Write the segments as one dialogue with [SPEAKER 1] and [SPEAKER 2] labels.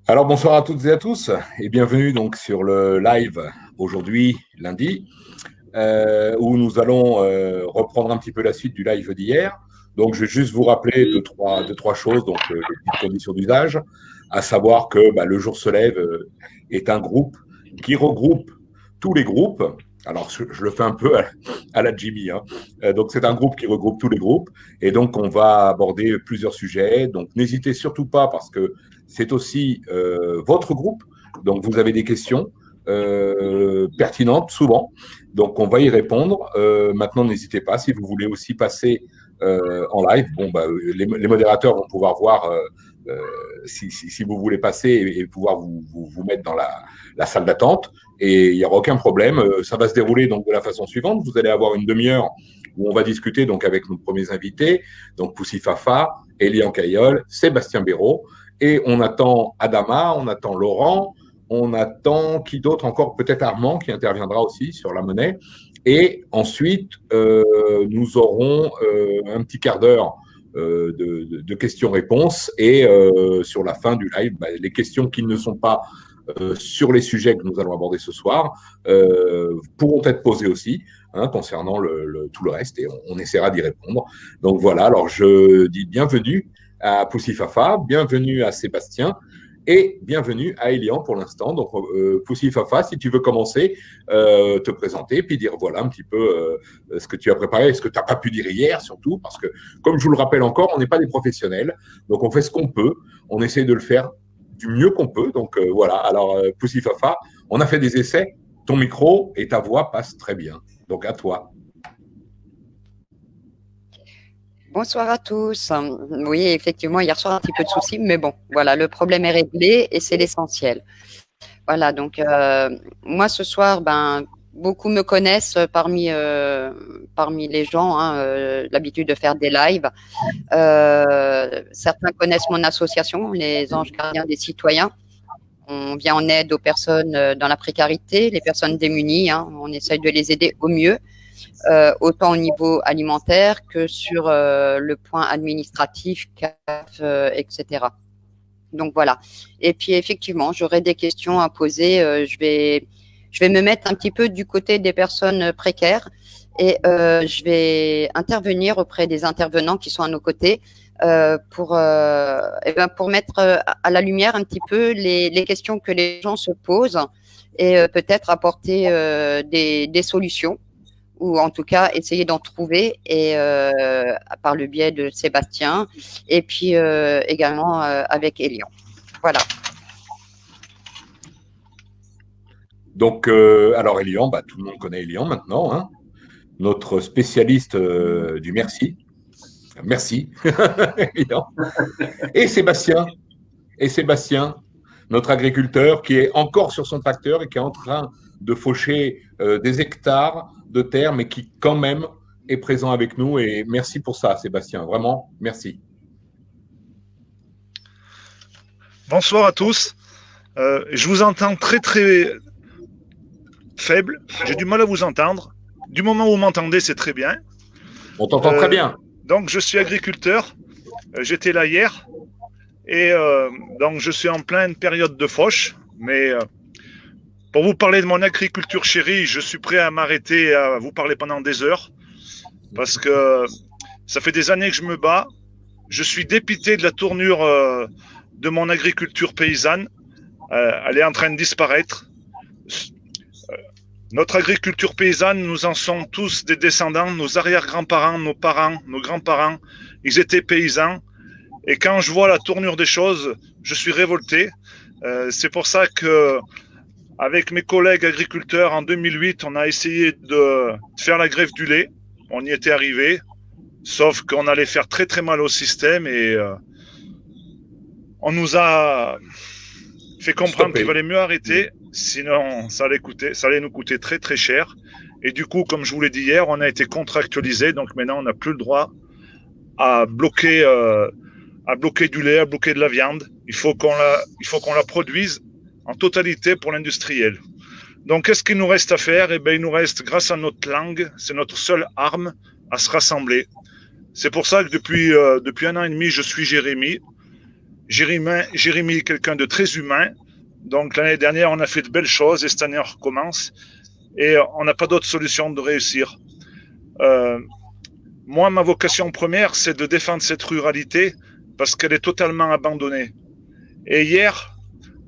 [SPEAKER 1] Alors bonsoir à toutes et à tous et bienvenue donc sur le live aujourd'hui lundi où nous allons reprendre un petit peu la suite du live d'hier. Donc je vais juste vous rappeler deux, trois choses, donc les petites conditions d'usage, à savoir que le jour se lève est un groupe qui regroupe tous les groupes. Alors je le fais un peu à la Jimmy, hein. Donc c'est un groupe qui regroupe tous les groupes et donc on va aborder plusieurs sujets. Donc n'hésitez surtout pas parce que c'est aussi votre groupe. Donc vous avez des questions pertinentes souvent. Donc, on va y répondre. Maintenant, n'hésitez pas. Si vous voulez aussi passer en live, les modérateurs vont pouvoir voir si vous voulez passer et pouvoir vous mettre dans la salle d'attente. Et il n'y aura aucun problème. Ça va se dérouler donc de la façon suivante. Vous allez avoir une demi-heure où on va discuter donc avec nos premiers invités, donc Poussy Fafa, Elian Cayol, Sébastien Béraud. Et on attend Adama, on attend Laurent, on attend qui d'autre encore? Peut-être Armand qui interviendra aussi sur la monnaie. Et ensuite, nous aurons un petit quart d'heure de questions-réponses. Et sur la fin du live, les questions qui ne sont pas sur les sujets que nous allons aborder ce soir pourront être posées aussi concernant tout le reste. Et on essaiera d'y répondre. Donc voilà, alors je dis bienvenue à Poussy Fafa, bienvenue à Sébastien. Et bienvenue à Elian pour l'instant. Donc, Poussy Fafa, si tu veux commencer, te présenter, puis dire voilà un petit peu ce que tu as préparé, ce que tu n'as pas pu dire hier surtout, parce que, comme je vous le rappelle encore, on n'est pas des professionnels. Donc, on fait ce qu'on peut. On essaie de le faire du mieux qu'on peut. Donc, voilà. Alors, Poussy Fafa, on a fait des essais. Ton micro et ta voix passent très bien. Donc, à toi.
[SPEAKER 2] Bonsoir à tous. Oui, effectivement, hier soir, un petit peu de soucis, mais bon, voilà, le problème est réglé et c'est l'essentiel. Voilà, donc moi, ce soir, beaucoup me connaissent parmi les gens, l'habitude de faire des lives. Certains connaissent mon association, les Anges Gardiens des Citoyens. On vient en aide aux personnes dans la précarité, les personnes démunies. On essaye de les aider au mieux. Autant au niveau alimentaire que sur le point administratif, CAF, etc. Donc voilà. Et puis effectivement, j'aurai des questions à poser. Je vais me mettre un petit peu du côté des personnes précaires et je vais intervenir auprès des intervenants qui sont à nos côtés pour mettre à la lumière un petit peu les questions que les gens se posent et peut-être apporter des solutions ou en tout cas essayer d'en trouver et par le biais de Sébastien et puis également avec Elian. Voilà.
[SPEAKER 1] Donc, alors Elian, tout le monde connaît Elian maintenant, hein, notre spécialiste du merci. Merci, Elian. Et Sébastien, notre agriculteur qui est encore sur son tracteur et qui est en train de faucher des hectares de terre, mais qui quand même est présent avec nous. Et merci pour ça, Sébastien. Vraiment, merci.
[SPEAKER 3] Bonsoir à tous. Je vous entends très très faible. J'ai du mal à vous entendre. Du moment où vous m'entendez, c'est très bien.
[SPEAKER 1] On t'entend très bien.
[SPEAKER 3] Donc, je suis agriculteur. J'étais là hier. Et donc, je suis en pleine période de fauche. Mais pour vous parler de mon agriculture chérie, je suis prêt à m'arrêter à vous parler pendant des heures. Parce que ça fait des années que je me bats. Je suis dépité de la tournure de mon agriculture paysanne. Elle est en train de disparaître. Notre agriculture paysanne, nous en sommes tous des descendants, nos arrière-grands-parents, nos parents, nos grands-parents, ils étaient paysans. Et quand je vois la tournure des choses, je suis révolté. C'est pour ça que, avec mes collègues agriculteurs, en 2008, on a essayé de faire la grève du lait. On y était arrivé, sauf qu'on allait faire très très mal au système et on nous a fait comprendre qu'il valait mieux arrêter. Sinon, ça allait nous coûter très très cher. Et du coup, comme je vous l'ai dit hier, on a été contractualisé. Donc maintenant, on n'a plus le droit à bloquer du lait, à bloquer de la viande. Il faut qu'on la produise en totalité pour l'industriel. Donc, qu'est-ce qu'il nous reste à faire? Eh bien, il nous reste, grâce à notre langue, c'est notre seule arme à se rassembler. C'est pour ça que depuis 1 an et demi, je suis Jérémy. Jérémy est quelqu'un de très humain. Donc l'année dernière, on a fait de belles choses et cette année, on recommence. Et on n'a pas d'autre solution de réussir. Moi, ma vocation première, c'est de défendre cette ruralité parce qu'elle est totalement abandonnée. Et hier,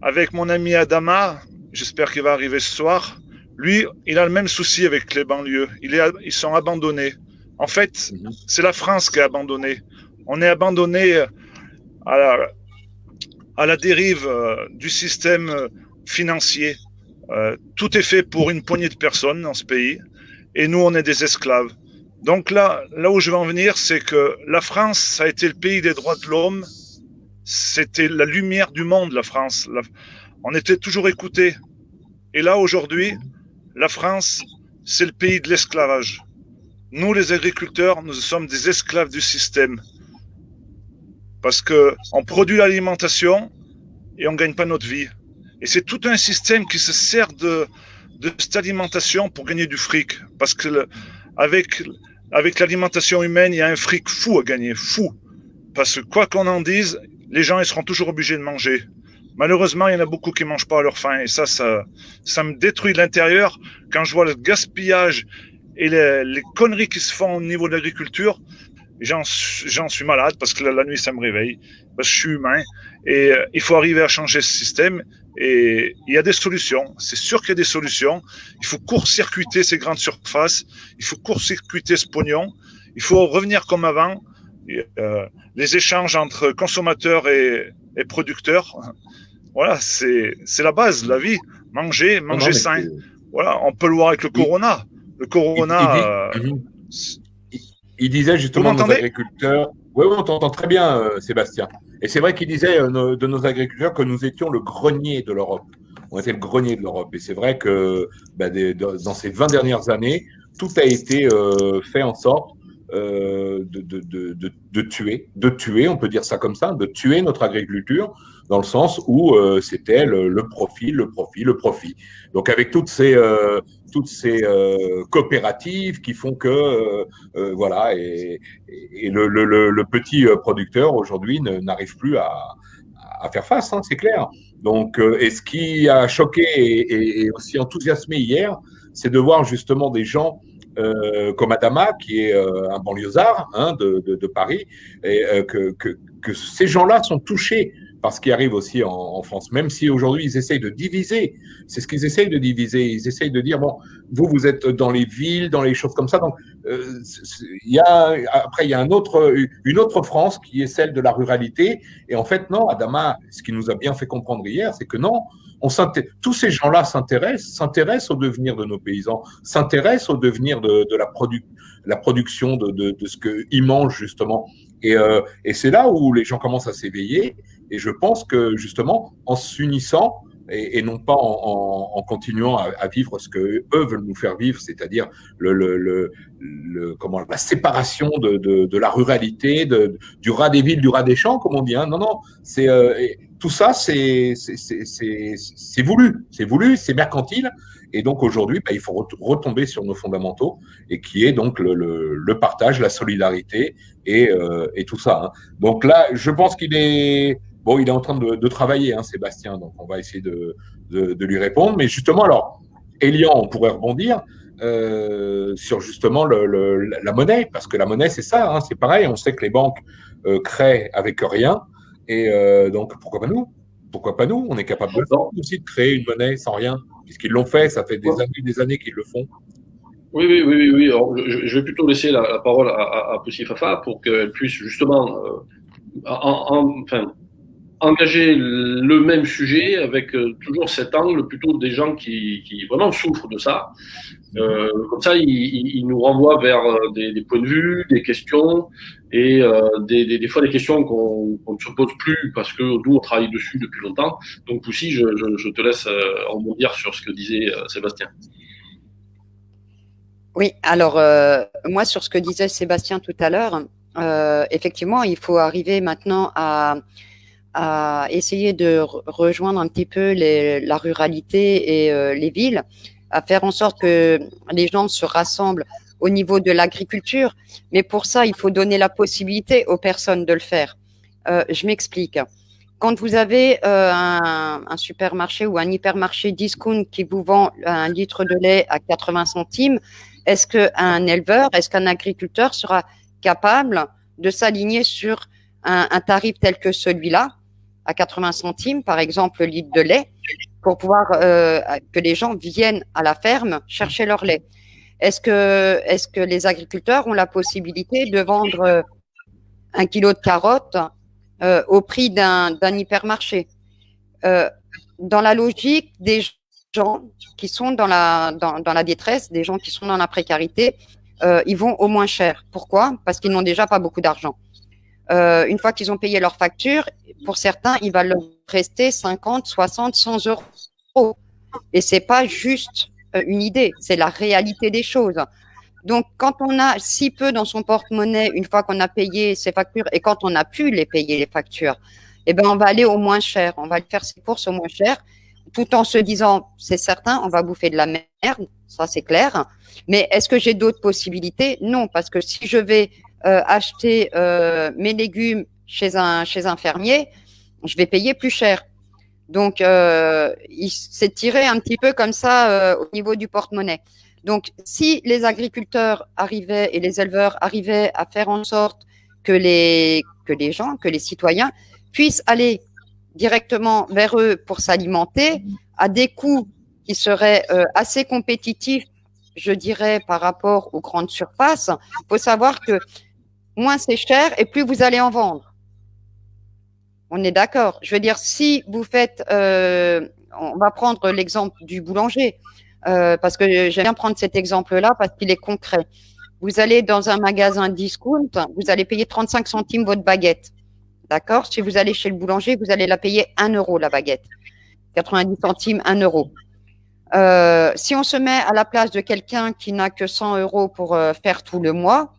[SPEAKER 3] avec mon ami Adama, j'espère qu'il va arriver ce soir, lui, il a le même souci avec les banlieues. Ils sont abandonnés. En fait, c'est la France qui est abandonnée. On est abandonné à la dérive du système financier. Tout est fait pour une poignée de personnes dans ce pays et nous, on est des esclaves. Donc là où je veux en venir, c'est que la France, ça a été le pays des droits de l'homme. C'était la lumière du monde, la France. On était toujours écoutés. Et là, aujourd'hui, la France, c'est le pays de l'esclavage. Nous, les agriculteurs, nous sommes des esclaves du système. Parce qu'on produit l'alimentation et on ne gagne pas notre vie. Et c'est tout un système qui se sert de cette alimentation pour gagner du fric. Parce que avec l'alimentation humaine, il y a un fric fou à gagner, fou. Parce que quoi qu'on en dise, les gens ils seront toujours obligés de manger. Malheureusement, il y en a beaucoup qui ne mangent pas à leur faim. Et ça me détruit de l'intérieur quand je vois le gaspillage et les conneries qui se font au niveau de l'agriculture. J'en suis malade parce que la nuit, ça me réveille. Parce que je suis humain. Et il faut arriver à changer ce système. Et il y a des solutions. C'est sûr qu'il y a des solutions. Il faut court-circuiter ces grandes surfaces. Il faut court-circuiter ce pognon. Il faut revenir comme avant. Les échanges entre consommateurs et producteurs. Voilà, c'est la base de la vie. Manger sain. Voilà, on peut le voir avec le Corona. Le Corona.
[SPEAKER 1] Il disait justement nos agriculteurs. Oui, on t'entend très bien, Sébastien. Et c'est vrai qu'il disait de nos agriculteurs que nous étions le grenier de l'Europe. On était le grenier de l'Europe. Et c'est vrai que dans ces 20 dernières années, tout a été fait en sorte de tuer, on peut dire ça comme ça, de tuer notre agriculture dans le sens où c'était le profit. Donc avec toutes ces coopératives qui font que voilà et le petit producteur aujourd'hui n'arrive plus à faire face, hein, c'est clair. Donc et ce qui a choqué et aussi enthousiasmé hier, c'est de voir justement des gens comme Adama, qui est un banlieusard de Paris, et que ces gens-là sont touchés par ce qui arrive aussi en France, même si aujourd'hui ils essayent de diviser. C'est ce qu'ils essayent de diviser. Ils essayent de dire, bon, vous êtes dans les villes, dans les choses comme ça. Donc, il y a une autre France qui est celle de la ruralité. Et en fait, non, Adama, ce qui nous a bien fait comprendre hier, c'est que non, tous ces gens-là s'intéressent au devenir de nos paysans, s'intéressent au devenir de la production de ce qu'ils mangent, justement. Et c'est là où les gens commencent à s'éveiller. Et je pense que, justement, en s'unissant, et non pas en continuant à vivre ce qu'eux veulent nous faire vivre, c'est-à-dire la séparation de la ruralité, du rat des villes, du rat des champs, comme on dit. Hein. Non, tout ça, c'est voulu, c'est mercantile. Et donc aujourd'hui, il faut retomber sur nos fondamentaux, et qui est donc le partage, la solidarité et tout ça. Hein. Donc là, je pense qu'il est en train de travailler, hein, Sébastien. Donc on va essayer de lui répondre. Mais justement, alors, Elian, on pourrait rebondir sur justement la monnaie, parce que la monnaie, c'est ça, hein, c'est pareil. On sait que les banques créent avec rien, et donc pourquoi pas nous? Pourquoi pas nous? On est capable aussi de créer une monnaie sans rien, puisqu'ils l'ont fait, ça fait des années qu'ils le font.
[SPEAKER 4] Oui. Alors, je vais plutôt laisser la parole à Pussy Fafa pour qu'elle puisse justement engager le même sujet avec toujours cet angle plutôt des gens qui vraiment souffrent de ça. Comme ça, il nous renvoie vers des points de vue, des questions et des fois des questions qu'on ne se pose plus parce que nous, on travaille dessus depuis longtemps. Donc, Poussy, je te laisse rebondir sur ce que disait Sébastien.
[SPEAKER 2] Oui, alors moi, sur ce que disait Sébastien tout à l'heure, effectivement, il faut arriver maintenant à essayer de rejoindre un petit peu la ruralité et les villes, à faire en sorte que les gens se rassemblent au niveau de l'agriculture. Mais pour ça, il faut donner la possibilité aux personnes de le faire. Je m'explique. quand vous avez un supermarché ou un hypermarché discount qui vous vend un litre de lait à 80 centimes, est-ce qu'un éleveur, est-ce qu'un agriculteur sera capable de s'aligner sur un tarif tel que celui-là, à 80 centimes, par exemple, le litre de lait, pour pouvoir que les gens viennent à la ferme chercher leur lait? Est-ce que les agriculteurs ont la possibilité de vendre 1 kilo de carottes au prix d'un hypermarché? Dans la logique des gens qui sont dans la détresse, des gens qui sont dans la précarité, ils vont au moins cher. Pourquoi? Parce qu'ils n'ont déjà pas beaucoup d'argent. Une fois qu'ils ont payé leur facture, pour certains, il va leur rester 50, 60, 100 euros. Et c'est pas juste une idée, c'est la réalité des choses. Donc, quand on a si peu dans son porte-monnaie, une fois qu'on a payé ses factures et quand on a pu les payer, les factures, eh ben, on va aller au moins cher. On va faire ses courses au moins cher, tout en se disant, c'est certain, on va bouffer de la merde, ça c'est clair. Mais est-ce que j'ai d'autres possibilités? Non, parce que si je vais acheter mes légumes chez un fermier, je vais payer plus cher. Donc, il s'est tiré un petit peu comme ça au niveau du porte-monnaie. Donc, si les agriculteurs arrivaient et les éleveurs arrivaient à faire en sorte que les gens, que les citoyens puissent aller directement vers eux pour s'alimenter à des coûts qui seraient assez compétitifs, je dirais, par rapport aux grandes surfaces, il faut savoir que moins c'est cher et plus vous allez en vendre. On est d'accord. Je veux dire, si vous faites, on va prendre l'exemple du boulanger, parce que j'aime bien prendre cet exemple-là parce qu'il est concret. Vous allez dans un magasin discount, vous allez payer 35 centimes votre baguette. D'accord? Si vous allez chez le boulanger, vous allez la payer 1 euro la baguette. 90 centimes, 1 euro. Si on se met à la place de quelqu'un qui n'a que 100 euros pour faire tout le mois,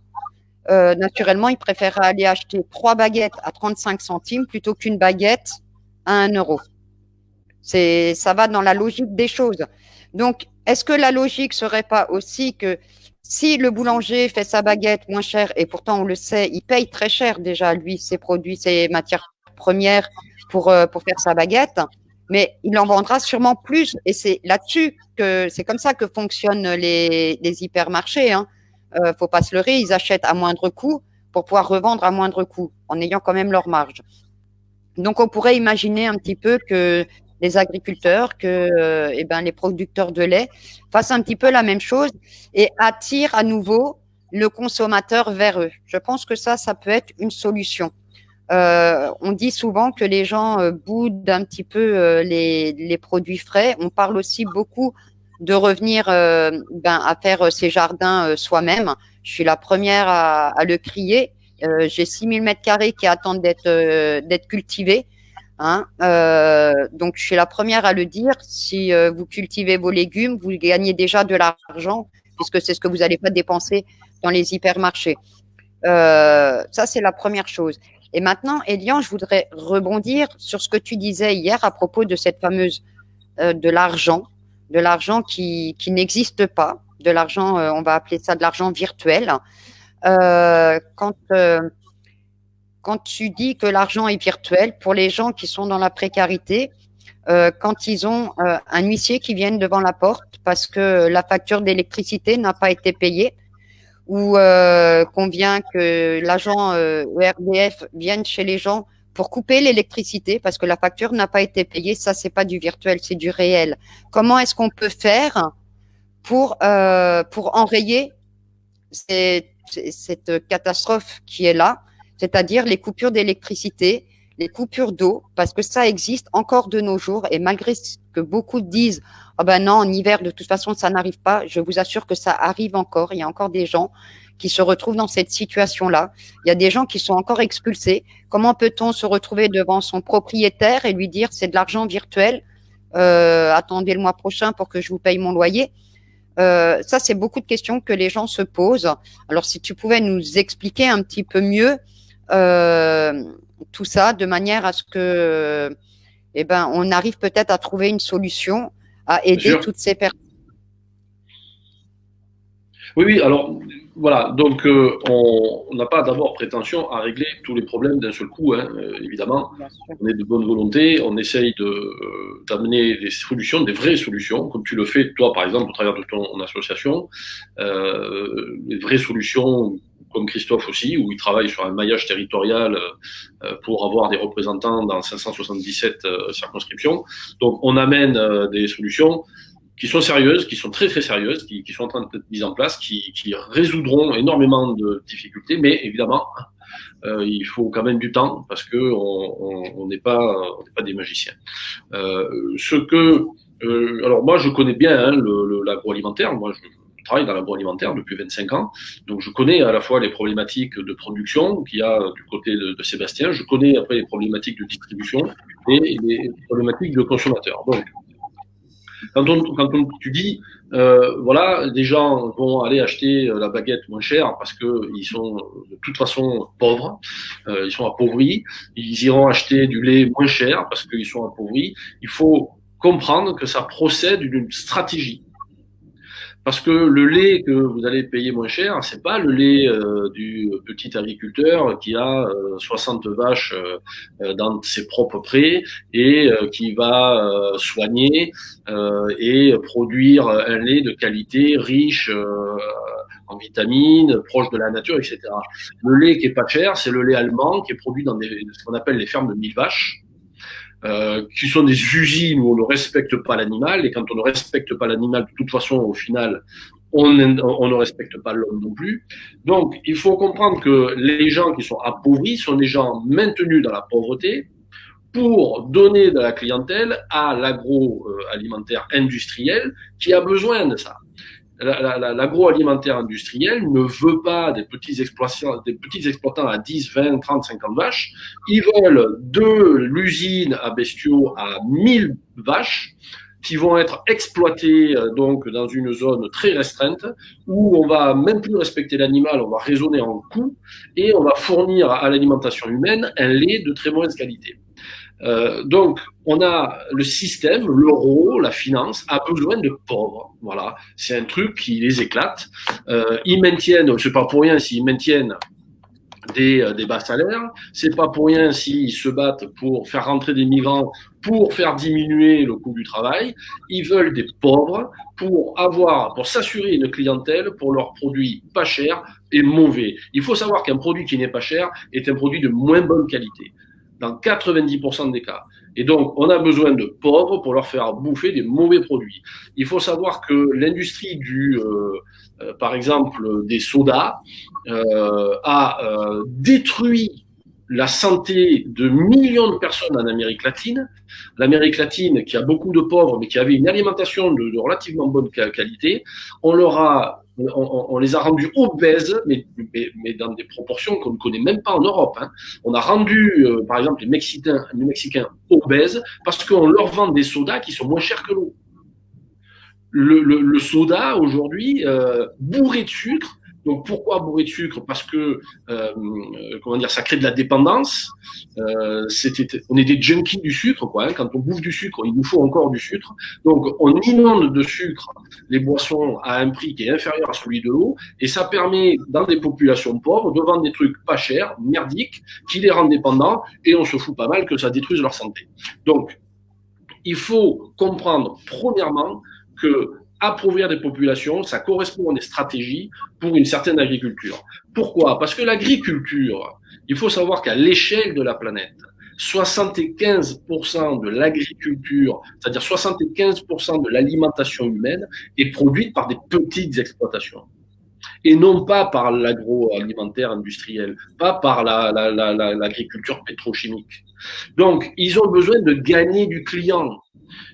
[SPEAKER 2] naturellement, il préférera aller acheter 3 baguettes à 35 centimes plutôt qu'une baguette à 1 euro. Ça va dans la logique des choses. Donc, est-ce que la logique serait pas aussi que si le boulanger fait sa baguette moins chère, et pourtant on le sait, il paye très cher déjà, lui, ses produits, ses matières premières pour faire sa baguette, mais il en vendra sûrement plus. Et c'est là-dessus que c'est comme ça que fonctionnent les hypermarchés, hein. Faut pas se leurrer, ils achètent à moindre coût pour pouvoir revendre à moindre coût, en ayant quand même leur marge. Donc, on pourrait imaginer un petit peu que les agriculteurs, que les producteurs de lait fassent un petit peu la même chose et attirent à nouveau le consommateur vers eux. Je pense que ça peut être une solution. On dit souvent que les gens boudent un petit peu les produits frais. On parle aussi beaucoup de revenir à faire ses jardins soi-même. Je suis la première à le crier. J'ai 6000 mètres carrés qui attendent d'être cultivés. Hein. Donc, je suis la première à le dire. Si vous cultivez vos légumes, vous gagnez déjà de l'argent puisque c'est ce que vous n'allez pas dépenser dans les hypermarchés. Ça, c'est la première chose. Et maintenant, Elian, je voudrais rebondir sur ce que tu disais hier à propos de cette fameuse de l'argent qui n'existe pas, de l'argent, on va appeler ça de l'argent virtuel. Quand tu dis que l'argent est virtuel, pour les gens qui sont dans la précarité, quand ils ont un huissier qui vient devant la porte parce que la facture d'électricité n'a pas été payée, ou qu'on vient que l'agent ERDF vienne chez les gens pour couper l'électricité parce que la facture n'a pas été payée, ça c'est pas du virtuel, c'est du réel. Comment est-ce qu'on peut faire pour enrayer cette catastrophe qui est là, c'est-à-dire les coupures d'électricité, les coupures d'eau, parce que ça existe encore de nos jours et malgré ce que beaucoup disent, oh ben non, en hiver de toute façon ça n'arrive pas, je vous assure que ça arrive encore. Il y a encore des gens qui se retrouvent dans cette situation-là. Il y a des gens qui sont encore expulsés. Comment peut-on se retrouver devant son propriétaire et lui dire c'est de l'argent virtuel, attendez le mois prochain pour que je vous paye mon loyer? Ça, c'est beaucoup de questions que les gens se posent. Alors, si tu pouvais nous expliquer un petit peu mieux tout ça, de manière à ce que, on arrive peut-être à trouver une solution à aider toutes ces personnes.
[SPEAKER 4] Oui, alors voilà, donc on n'a pas d'abord prétention à régler tous les problèmes d'un seul coup, hein, évidemment. On est de bonne volonté, on essaye d'amener des solutions, des vraies solutions, comme tu le fais toi par exemple au travers de ton association, des vraies solutions comme Christophe aussi, où il travaille sur un maillage territorial pour avoir des représentants dans 577 circonscriptions. Donc on amène des solutions qui sont sérieuses, qui sont très très sérieuses, qui sont en train d'être mises en place, qui résoudront énormément de difficultés, mais évidemment, il faut quand même du temps parce que on n'est pas des magiciens. Alors moi je connais bien l'agroalimentaire, moi je travaille dans l'agroalimentaire depuis 25 ans, donc je connais à la fois les problématiques de production qu'il y a du côté de Sébastien, je connais après les problématiques de distribution et les problématiques de consommateurs. Donc quand tu dis, voilà, des gens vont aller acheter la baguette moins chère parce que ils sont de toute façon pauvres, ils sont appauvris, ils iront acheter du lait moins cher parce qu'ils sont appauvris. Il faut comprendre que ça procède d'une stratégie. Parce que le lait que vous allez payer moins cher, c'est pas le lait du petit agriculteur qui a 60 vaches dans ses propres prés et qui va soigner et produire un lait de qualité riche en vitamines, proche de la nature, etc. Le lait qui est pas cher, c'est le lait allemand qui est produit dans ce qu'on appelle les fermes de 1000 vaches. Qui sont des usines où on ne respecte pas l'animal, et quand on ne respecte pas l'animal, de toute façon, au final, on ne respecte pas l'homme non plus. Donc, il faut comprendre que les gens qui sont appauvris sont des gens maintenus dans la pauvreté pour donner de la clientèle à l'agroalimentaire industriel qui a besoin de ça. L'agroalimentaire industriel ne veut pas des petits exploitants à 10, 20, 30, 50 vaches. Ils veulent de l'usine à bestiaux à 1000 vaches qui vont être exploitées donc dans une zone très restreinte où on va même plus respecter l'animal, on va raisonner en coût et on va fournir à l'alimentation humaine un lait de très mauvaise qualité. Donc, on a le système, l'euro, la finance a besoin de pauvres. Voilà, c'est un truc qui les éclate. Ils maintiennent, c'est pas pour rien s'ils maintiennent des bas salaires, c'est pas pour rien s'ils se battent pour faire rentrer des migrants, pour faire diminuer le coût du travail. Ils veulent des pauvres pour s'assurer une clientèle pour leurs produits pas chers et mauvais. Il faut savoir qu'un produit qui n'est pas cher est un produit de moins bonne qualité, dans 90% des cas. Et donc, on a besoin de pauvres pour leur faire bouffer des mauvais produits. Il faut savoir que l'industrie par exemple, des sodas, a détruit la santé de millions de personnes en Amérique latine. L'Amérique latine, qui a beaucoup de pauvres, mais qui avait une alimentation de relativement bonne qualité, on les a rendus obèses, mais dans des proportions qu'on ne connaît même pas en Europe. Hein. On a rendu, par exemple, les Mexicains obèses parce qu'on leur vend des sodas qui sont moins chers que l'eau. Le soda, aujourd'hui, bourré de sucre. Donc, pourquoi bourré de sucre? Parce que, ça crée de la dépendance. On est des junkies du sucre, quoi. Hein. Quand on bouffe du sucre, il nous faut encore du sucre. Donc, on inonde de sucre les boissons à un prix qui est inférieur à celui de l'eau, et ça permet, dans des populations pauvres, de vendre des trucs pas chers, merdiques, qui les rendent dépendants, et on se fout pas mal que ça détruise leur santé. Donc, il faut comprendre, premièrement, que appauvrir des populations, ça correspond à des stratégies pour une certaine agriculture. Pourquoi? Parce que l'agriculture, il faut savoir qu'à l'échelle de la planète, 75% de l'agriculture, c'est-à-dire 75% de l'alimentation humaine, est produite par des petites exploitations. Et non pas par l'agroalimentaire industriel, pas par l'agriculture pétrochimique. Donc, ils ont besoin de gagner du client.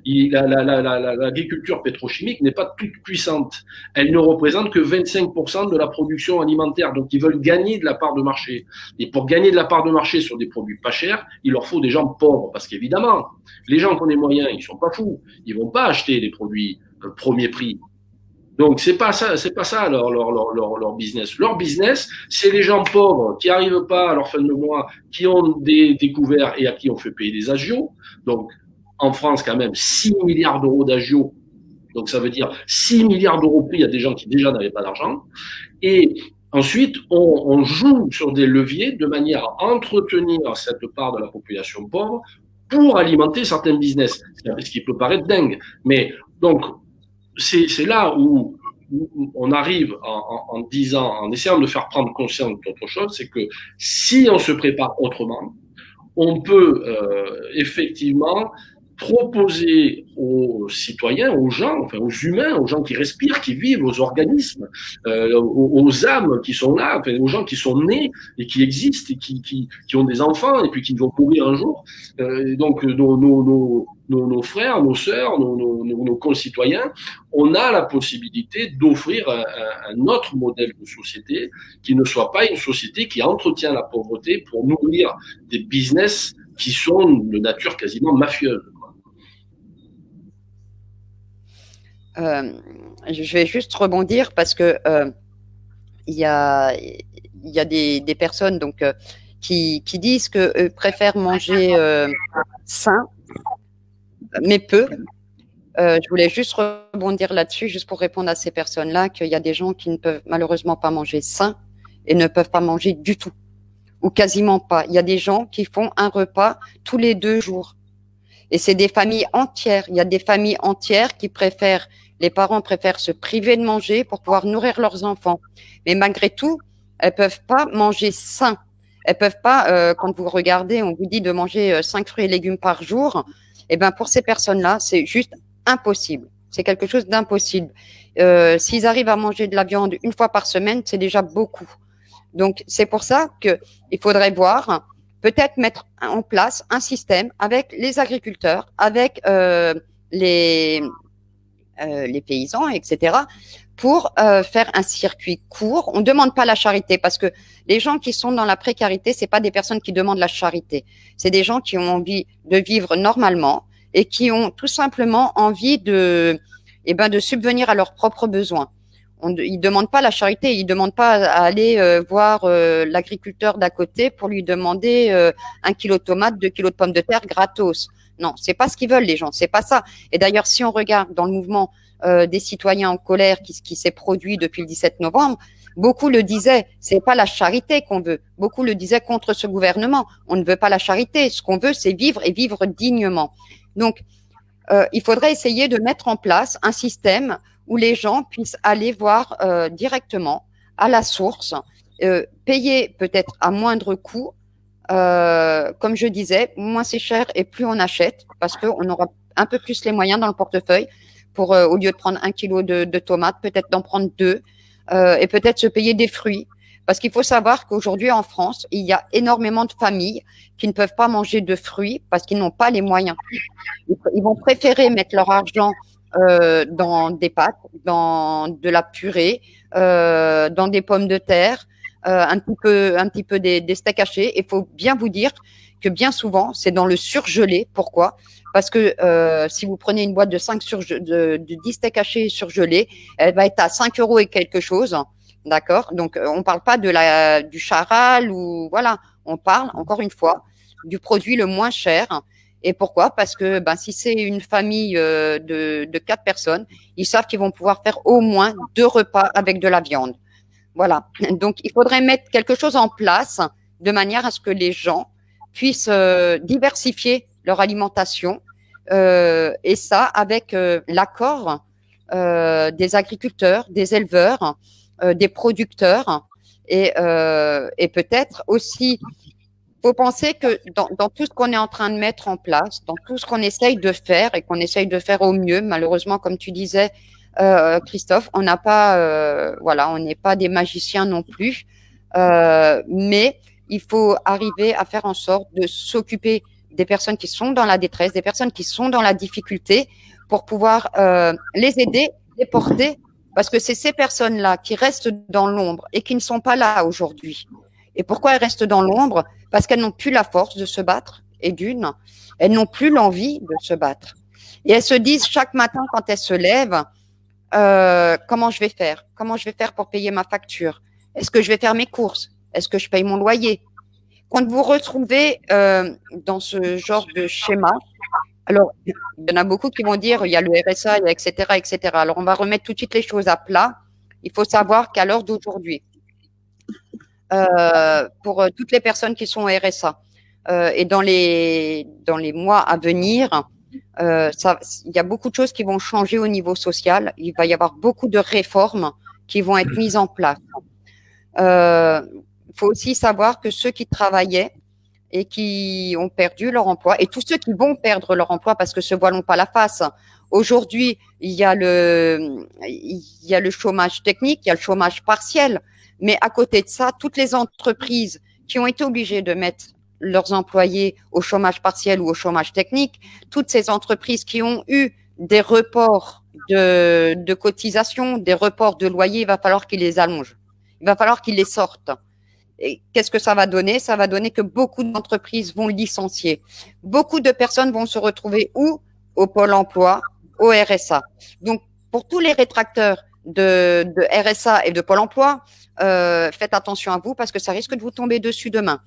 [SPEAKER 4] L'agriculture pétrochimique n'est pas toute puissante. Elle ne représente que 25% de la production alimentaire. Donc, ils veulent gagner de la part de marché. Et pour gagner de la part de marché sur des produits pas chers, il leur faut des gens pauvres. Parce qu'évidemment, les gens qui ont des moyens, ils sont pas fous. Ils vont pas acheter des produits premier prix. Donc, c'est pas ça leur business. Leur business, c'est les gens pauvres qui arrivent pas à leur fin de mois, qui ont des découverts et à qui on fait payer des agios. Donc, en France, quand même, 6 milliards d'euros d'agios. Donc, ça veut dire 6 milliards d'euros pris à des gens qui déjà n'avaient pas d'argent. Et Ensuite, on joue sur des leviers de manière à entretenir cette part de la population pauvre pour alimenter certains business, ce qui peut paraître dingue. Mais donc, c'est là où on arrive en disant, en essayant de faire prendre conscience d'autre chose, c'est que si on se prépare autrement, on peut effectivement proposer aux citoyens, aux gens, enfin aux humains, aux gens qui respirent, qui vivent, aux organismes, aux âmes qui sont là, enfin, aux gens qui sont nés et qui existent et qui ont des enfants et puis qui vont mourir un jour. Donc nos frères, nos sœurs, nos concitoyens, on a la possibilité d'offrir un autre modèle de société qui ne soit pas une société qui entretient la pauvreté pour nourrir des business qui sont de nature quasiment mafieuse.
[SPEAKER 2] Je vais juste rebondir parce que il y a des personnes donc qui disent que préfèrent manger sain mais peu. Je voulais juste rebondir là-dessus, juste pour répondre à ces personnes-là, qu'il y a des gens qui ne peuvent malheureusement pas manger sain et ne peuvent pas manger du tout, ou quasiment pas. Il y a des gens qui font un repas tous les 2 jours. Et c'est des familles entières. Il y a des familles entières qui préfèrent, les parents préfèrent se priver de manger pour pouvoir nourrir leurs enfants. Mais malgré tout, elles peuvent pas manger sain. Elles peuvent pas, quand vous regardez, on vous dit de manger 5 fruits et légumes par jour. Eh ben, pour ces personnes-là, c'est juste impossible. C'est quelque chose d'impossible. S'ils arrivent à manger de la viande 1 fois par semaine, c'est déjà beaucoup. Donc, c'est pour ça qu'il faudrait voir, peut-être mettre en place un système avec les agriculteurs, avec les paysans, etc., pour faire un circuit court. On ne demande pas la charité parce que les gens qui sont dans la précarité, c'est pas des personnes qui demandent la charité. C'est des gens qui ont envie de vivre normalement et qui ont tout simplement envie de subvenir à leurs propres besoins. Ils demandent pas la charité, ils demandent pas à aller voir l'agriculteur d'à côté pour lui demander 1 kilo de tomates, 2 kilos de pommes de terre gratos. Non, c'est pas ce qu'ils veulent les gens, c'est pas ça. Et d'ailleurs, si on regarde dans le mouvement des citoyens en colère qui s'est produit depuis le 17 novembre, beaucoup le disaient, c'est pas la charité qu'on veut. Beaucoup le disaient contre ce gouvernement. On ne veut pas la charité. Ce qu'on veut, c'est vivre et vivre dignement. Donc, il faudrait essayer de mettre en place un système où les gens puissent aller voir directement à la source, payer peut-être à moindre coût. Comme je disais, moins c'est cher et plus on achète parce qu'on aura un peu plus les moyens dans le portefeuille pour, au lieu de prendre 1 kilo de tomates, peut-être d'en prendre 2 et peut-être se payer des fruits. Parce qu'il faut savoir qu'aujourd'hui en France, il y a énormément de familles qui ne peuvent pas manger de fruits parce qu'ils n'ont pas les moyens. Ils vont préférer mettre leur argent dans des pâtes, dans de la purée, dans des pommes de terre, un petit peu des steaks hachés. Il faut bien vous dire que bien souvent, c'est dans le surgelé. Pourquoi? Parce que si vous prenez une boîte de 10 steaks hachés surgelés, elle va être à 5 € et quelque chose. D'accord? Donc, on ne parle pas du charal ou voilà. On parle, encore une fois, du produit le moins cher. Et pourquoi? Parce que si c'est une famille de 4 personnes, ils savent qu'ils vont pouvoir faire au moins 2 repas avec de la viande. Voilà. Donc, il faudrait mettre quelque chose en place de manière à ce que les gens puissent diversifier leur alimentation et ça avec l'accord des agriculteurs, des éleveurs, des producteurs et peut-être aussi faut penser que dans tout ce qu'on est en train de mettre en place, dans tout ce qu'on essaye de faire et qu'on essaye de faire au mieux, malheureusement, comme tu disais, Christophe, on n'a pas, on n'est pas des magiciens non plus, mais il faut arriver à faire en sorte de s'occuper des personnes qui sont dans la détresse, des personnes qui sont dans la difficulté, pour pouvoir les aider, les porter, parce que c'est ces personnes-là qui restent dans l'ombre et qui ne sont pas là aujourd'hui. Et pourquoi elles restent dans l'ombre? Parce qu'elles n'ont plus la force de se battre, et d'une, elles n'ont plus l'envie de se battre. Et elles se disent chaque matin quand elles se lèvent, comment je vais faire? Comment je vais faire pour payer ma facture? Est-ce que je vais faire mes courses? Est-ce que je paye mon loyer? Quand vous retrouvez dans ce genre de schéma, alors il y en a beaucoup qui vont dire il y a le RSA, etc., etc. Alors on va remettre tout de suite les choses à plat. Il faut savoir qu'à l'heure d'aujourd'hui, pour toutes les personnes qui sont au RSA. Et dans les mois à venir, il y a beaucoup de choses qui vont changer au niveau social. Il va y avoir beaucoup de réformes qui vont être mises en place. Il faut aussi savoir que ceux qui travaillaient et qui ont perdu leur emploi, et tous ceux qui vont perdre leur emploi, parce que se voilons pas la face, aujourd'hui, il y a le chômage technique, il y a le chômage partiel, mais à côté de ça, toutes les entreprises qui ont été obligées de mettre leurs employés au chômage partiel ou au chômage technique, toutes ces entreprises qui ont eu des reports de cotisation, des reports de loyer, il va falloir qu'ils les allongent. Il va falloir qu'ils les sortent. Et qu'est-ce que ça va donner? Ça va donner que beaucoup d'entreprises vont licencier. Beaucoup de personnes vont se retrouver où? Au Pôle emploi, au RSA. Donc, pour tous les rétracteurs de RSA et de Pôle emploi, faites attention à vous parce que ça risque de vous tomber dessus demain.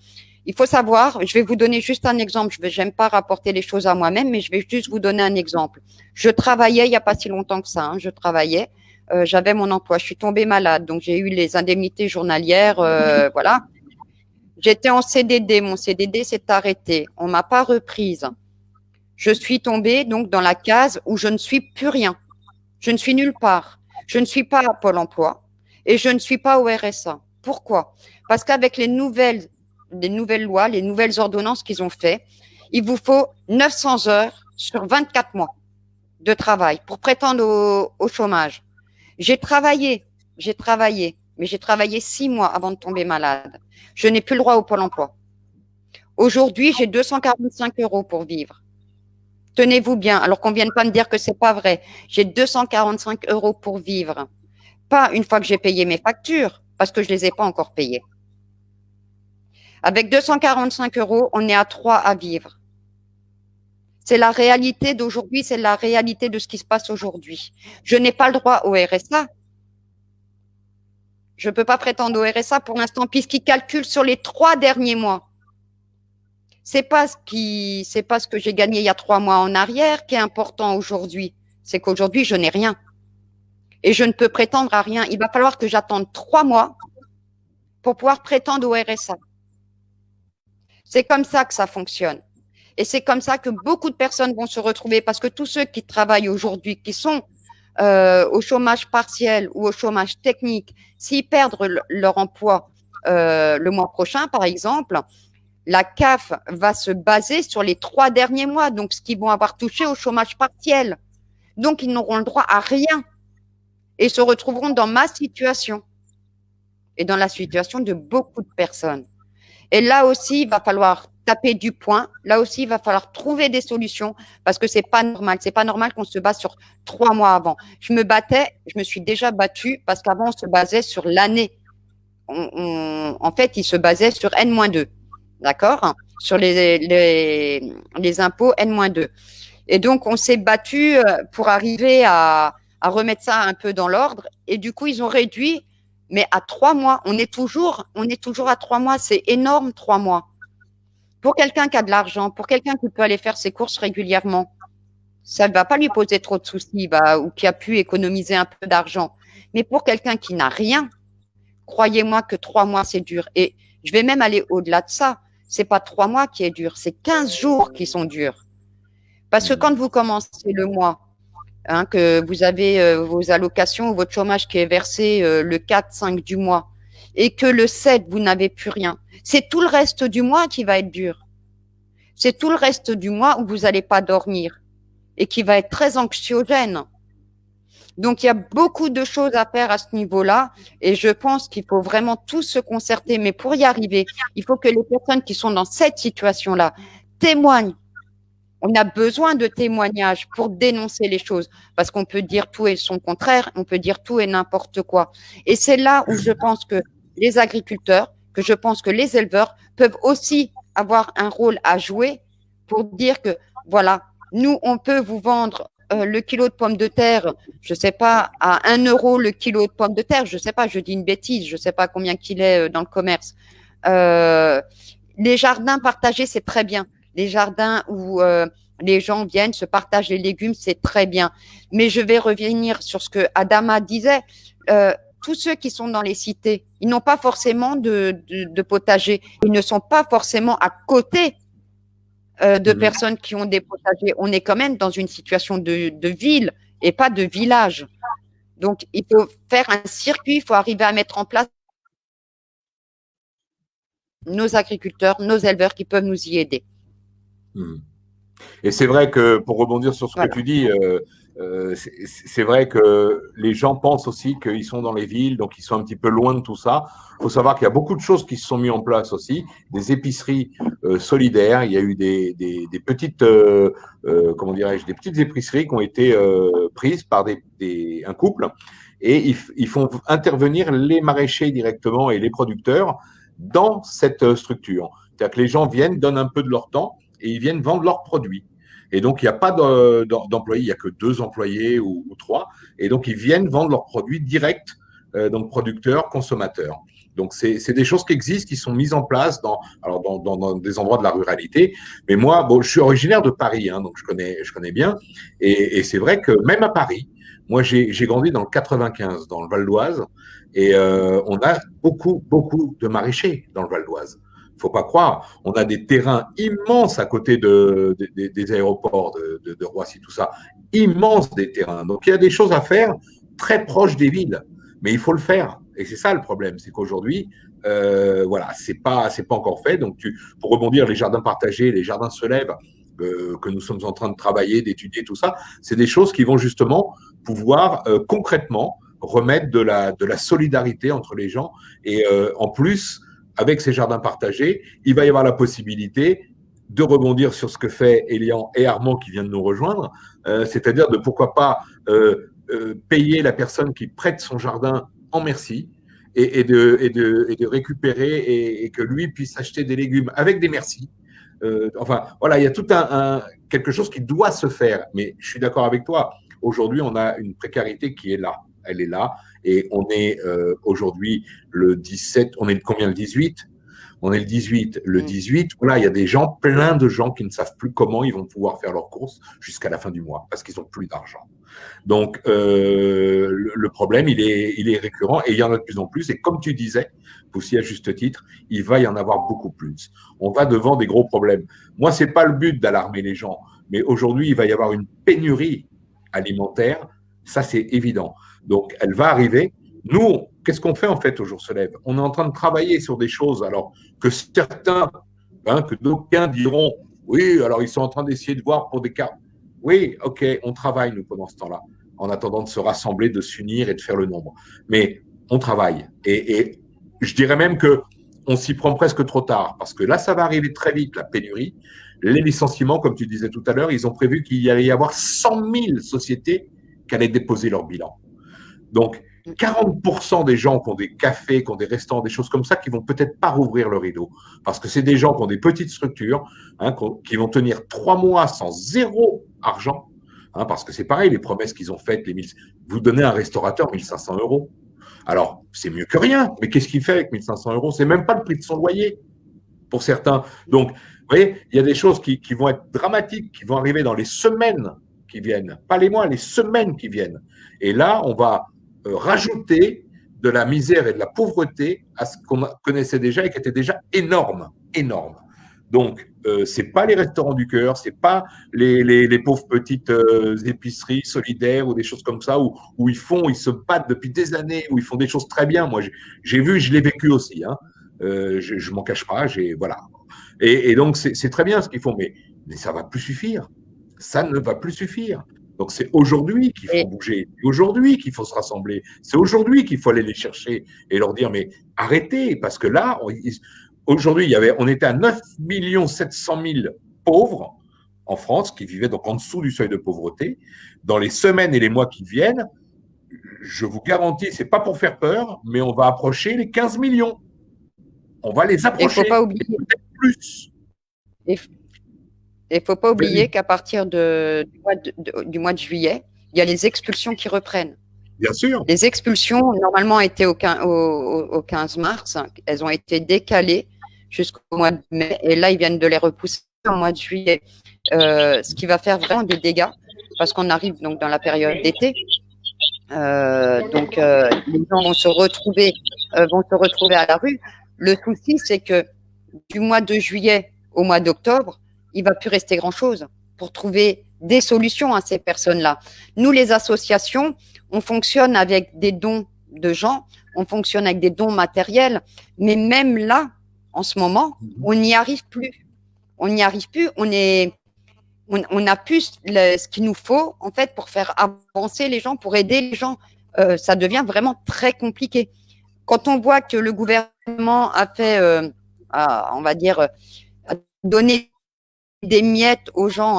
[SPEAKER 2] Il faut savoir, je vais vous donner juste un exemple, j'aime pas rapporter les choses à moi-même, mais je vais juste vous donner un exemple. Je travaillais il n'y a pas si longtemps que ça, je travaillais, j'avais mon emploi, je suis tombée malade, donc j'ai eu les indemnités journalières, voilà. J'étais en CDD, mon CDD s'est arrêté, on m'a pas reprise. Je suis tombée donc dans la case où je ne suis plus rien. Je ne suis nulle part. Je ne suis pas à Pôle emploi et je ne suis pas au RSA. Pourquoi? Parce qu'avec les nouvelles lois, les nouvelles ordonnances qu'ils ont fait, il vous faut 900 heures sur 24 mois de travail pour prétendre au chômage. J'ai travaillé, mais j'ai travaillé 6 mois avant de tomber malade. Je n'ai plus le droit au Pôle emploi. Aujourd'hui, j'ai 245 € pour vivre. Tenez-vous bien, alors qu'on ne vienne pas me dire que c'est pas vrai. J'ai 245 € pour vivre. Pas une fois que j'ai payé mes factures, parce que je les ai pas encore payées. Avec 245 €, on est à 3 à vivre. C'est la réalité d'aujourd'hui, c'est la réalité de ce qui se passe aujourd'hui. Je n'ai pas le droit au RSA. Je ne peux pas prétendre au RSA pour l'instant, puisqu'ils calculent sur les 3 derniers mois. C'est pas ce que j'ai gagné il y a 3 mois en arrière qui est important aujourd'hui. C'est qu'aujourd'hui, je n'ai rien. Et je ne peux prétendre à rien. Il va falloir que j'attende 3 mois pour pouvoir prétendre au RSA. C'est comme ça que ça fonctionne. Et c'est comme ça que beaucoup de personnes vont se retrouver parce que tous ceux qui travaillent aujourd'hui, qui sont au chômage partiel ou au chômage technique, s'ils perdent leur emploi le mois prochain, par exemple, la CAF va se baser sur les 3 derniers mois, donc ce qu'ils vont avoir touché au chômage partiel. Donc, ils n'auront le droit à rien et se retrouveront dans ma situation et dans la situation de beaucoup de personnes. Et là aussi, il va falloir taper du poing. Là aussi, il va falloir trouver des solutions parce que c'est pas normal. C'est pas normal qu'on se base sur 3 mois avant. Je me suis déjà battue parce qu'avant, on se basait sur l'année. En fait, il se basait sur N-2. D'accord? Sur les impôts N-2. Et donc, on s'est battu pour arriver à remettre ça un peu dans l'ordre. Et du coup, ils ont réduit, mais à 3 mois. On est toujours à 3 mois. C'est énorme, 3 mois. Pour quelqu'un qui a de l'argent, pour quelqu'un qui peut aller faire ses courses régulièrement, ça ne va pas lui poser trop de soucis ou qui a pu économiser un peu d'argent. Mais pour quelqu'un qui n'a rien, croyez-moi que 3 mois, c'est dur. Et je vais même aller au-delà de ça. C'est pas 3 mois qui est dur, c'est 15 jours qui sont durs. Parce que quand vous commencez le mois, que vous avez vos allocations ou votre chômage qui est versé le 4, 5 du mois, et que le 7, vous n'avez plus rien, c'est tout le reste du mois qui va être dur. C'est tout le reste du mois où vous n'allez pas dormir et qui va être très anxiogène. Donc, il y a beaucoup de choses à faire à ce niveau-là et je pense qu'il faut vraiment tous se concerter. Mais pour y arriver, il faut que les personnes qui sont dans cette situation-là témoignent. On a besoin de témoignages pour dénoncer les choses parce qu'on peut dire tout et son contraire, on peut dire tout et n'importe quoi. Et c'est là où je pense que les agriculteurs, que je pense que les éleveurs peuvent aussi avoir un rôle à jouer pour dire que, voilà, nous, on peut vous vendre le kilo de pommes de terre, je sais pas, à 1 € le kilo de pommes de terre, je sais pas, je dis une bêtise, je sais pas combien qu'il est dans le commerce. Les jardins partagés, c'est très bien. Les jardins où les gens viennent, se partagent les légumes, c'est très bien. Mais je vais revenir sur ce que Adama disait. tous ceux qui sont dans les cités, ils n'ont pas forcément de potager. Ils ne sont pas forcément à côté de personnes qui ont des potagers. On est quand même dans une situation de ville et pas de village. Donc, il faut faire un circuit, il faut arriver à mettre en place nos agriculteurs, nos éleveurs qui peuvent nous y aider.
[SPEAKER 1] Et c'est vrai que, pour rebondir sur ce que tu dis, c'est vrai que les gens pensent aussi qu'ils sont dans les villes, donc ils sont un petit peu loin de tout ça. Il faut savoir qu'il y a beaucoup de choses qui se sont mises en place aussi, des épiceries solidaires. Il y a eu des petites, comment dirais-je, des petites épiceries qui ont été prises par un couple, et ils font intervenir les maraîchers directement et les producteurs dans cette structure. C'est-à-dire que les gens viennent, donnent un peu de leur temps et ils viennent vendre leurs produits. Et donc, il n'y a pas d'employés, il n'y a que 2 employés ou 3. Et donc, ils viennent vendre leurs produits directs, donc producteurs, consommateurs. Donc, c'est des choses qui existent, qui sont mises en place dans des endroits de la ruralité. Mais moi, bon, je suis originaire de Paris, hein, donc je connais bien. Et c'est vrai que même à Paris, moi, j'ai grandi dans le 95, dans le Val d'Oise, et on a beaucoup de maraîchers dans le Val d'Oise. Faut pas croire, on a des terrains immenses à côté des aéroports de Roissy, tout ça, immenses des terrains. Donc il y a des choses à faire très proches des villes, mais il faut le faire. Et c'est ça le problème, c'est qu'aujourd'hui, voilà, c'est pas encore fait. Donc pour rebondir, les jardins partagés, les jardins se lèvent, que nous sommes en train de travailler, d'étudier, tout ça, c'est des choses qui vont justement pouvoir concrètement remettre de la solidarité entre les gens. Et en plus, avec ces jardins partagés, il va y avoir la possibilité de rebondir sur ce que fait Elian et Armand qui viennent de nous rejoindre, c'est-à-dire de pourquoi pas payer la personne qui prête son jardin en merci et de récupérer et que lui puisse acheter des légumes avec des merci. Enfin, voilà, il y a tout quelque chose qui doit se faire. Mais je suis d'accord avec toi. Aujourd'hui, on a une précarité qui est là. Elle est là. Et on est aujourd'hui le 17, on est combien le 18 ? On est le 18. Le 18, voilà, il y a plein de gens qui ne savent plus comment ils vont pouvoir faire leurs courses jusqu'à la fin du mois parce qu'ils n'ont plus d'argent. Donc, le problème, il est récurrent et il y en a de plus en plus. Et comme tu disais, aussi à juste titre, il va y en avoir beaucoup plus. On va devant des gros problèmes. Moi, c'est pas le but d'alarmer les gens, mais aujourd'hui, il va y avoir une pénurie alimentaire. Ça, c'est évident. Donc, elle va arriver. Nous, qu'est-ce qu'on fait en fait au Jour se lève ? On est en train de travailler sur des choses, alors que certains, que d'aucuns diront, oui, alors ils sont en train d'essayer de voir pour des cas. Oui, ok, on travaille nous pendant ce temps-là, en attendant de se rassembler, de s'unir et de faire le nombre. Mais on travaille. Et je dirais même que on s'y prend presque trop tard, parce que là, ça va arriver très vite, la pénurie. Les licenciements, comme tu disais tout à l'heure, ils ont prévu qu'il y allait y avoir 100 000 sociétés qui allaient déposer leur bilan. Donc, 40% des gens qui ont des cafés, qui ont des restaurants, des choses comme ça, qui vont peut-être pas rouvrir le rideau. Parce que c'est des gens qui ont des petites structures, qui vont tenir 3 mois sans zéro argent. Parce que c'est pareil, les promesses qu'ils ont faites, vous donnez à un restaurateur 1 500 €. Alors, c'est mieux que rien, mais qu'est-ce qu'il fait avec 1 500 €? C'est même pas le prix de son loyer pour certains. Donc, vous voyez, il y a des choses qui vont être dramatiques, qui vont arriver dans les semaines qui viennent, pas les mois, les semaines qui viennent. Et là, on va rajouter de la misère et de la pauvreté à ce qu'on connaissait déjà et qui était déjà énorme. Donc, c'est pas les restaurants du cœur, c'est pas les pauvres petites épiceries solidaires ou des choses comme ça où ils se battent depuis des années, où ils font des choses très bien. Moi, j'ai vu, je l'ai vécu aussi. Je m'en cache pas. Voilà. Et donc, c'est très bien ce qu'ils font, mais ça va plus suffire. Ça ne va plus suffire. Donc, c'est aujourd'hui qu'il faut bouger, c'est aujourd'hui qu'il faut se rassembler, c'est aujourd'hui qu'il faut aller les chercher et leur dire, mais arrêtez, parce que là, aujourd'hui, on était à 9 700 000 pauvres en France qui vivaient donc en dessous du seuil de pauvreté. Dans les semaines et les mois qui viennent, je vous garantis, c'est pas pour faire peur, mais on va approcher les 15 millions. On va les approcher.
[SPEAKER 2] Il ne faut pas oublier.
[SPEAKER 1] Plus.
[SPEAKER 2] Il ne faut pas oublier qu'à partir du mois de juillet, il y a les expulsions qui reprennent.
[SPEAKER 1] Bien sûr.
[SPEAKER 2] Les expulsions, normalement, étaient au 15 mars. Elles ont été décalées jusqu'au mois de mai. Et là, ils viennent de les repousser au mois de juillet. Ce qui va faire vraiment des dégâts parce qu'on arrive donc dans la période d'été. Les gens vont se retrouver à la rue. Le souci, c'est que du mois de juillet au mois d'octobre, il va plus rester grand-chose pour trouver des solutions à ces personnes-là. Nous, les associations, on fonctionne avec des dons de gens, on fonctionne avec des dons matériels, mais même là, en ce moment, on n'y arrive plus. On n'y arrive plus. On n'a plus ce qu'il nous faut, en fait, pour faire avancer les gens, pour aider les gens. Ça devient vraiment très compliqué. Quand on voit que le gouvernement a fait, on va dire, a donné des miettes aux gens,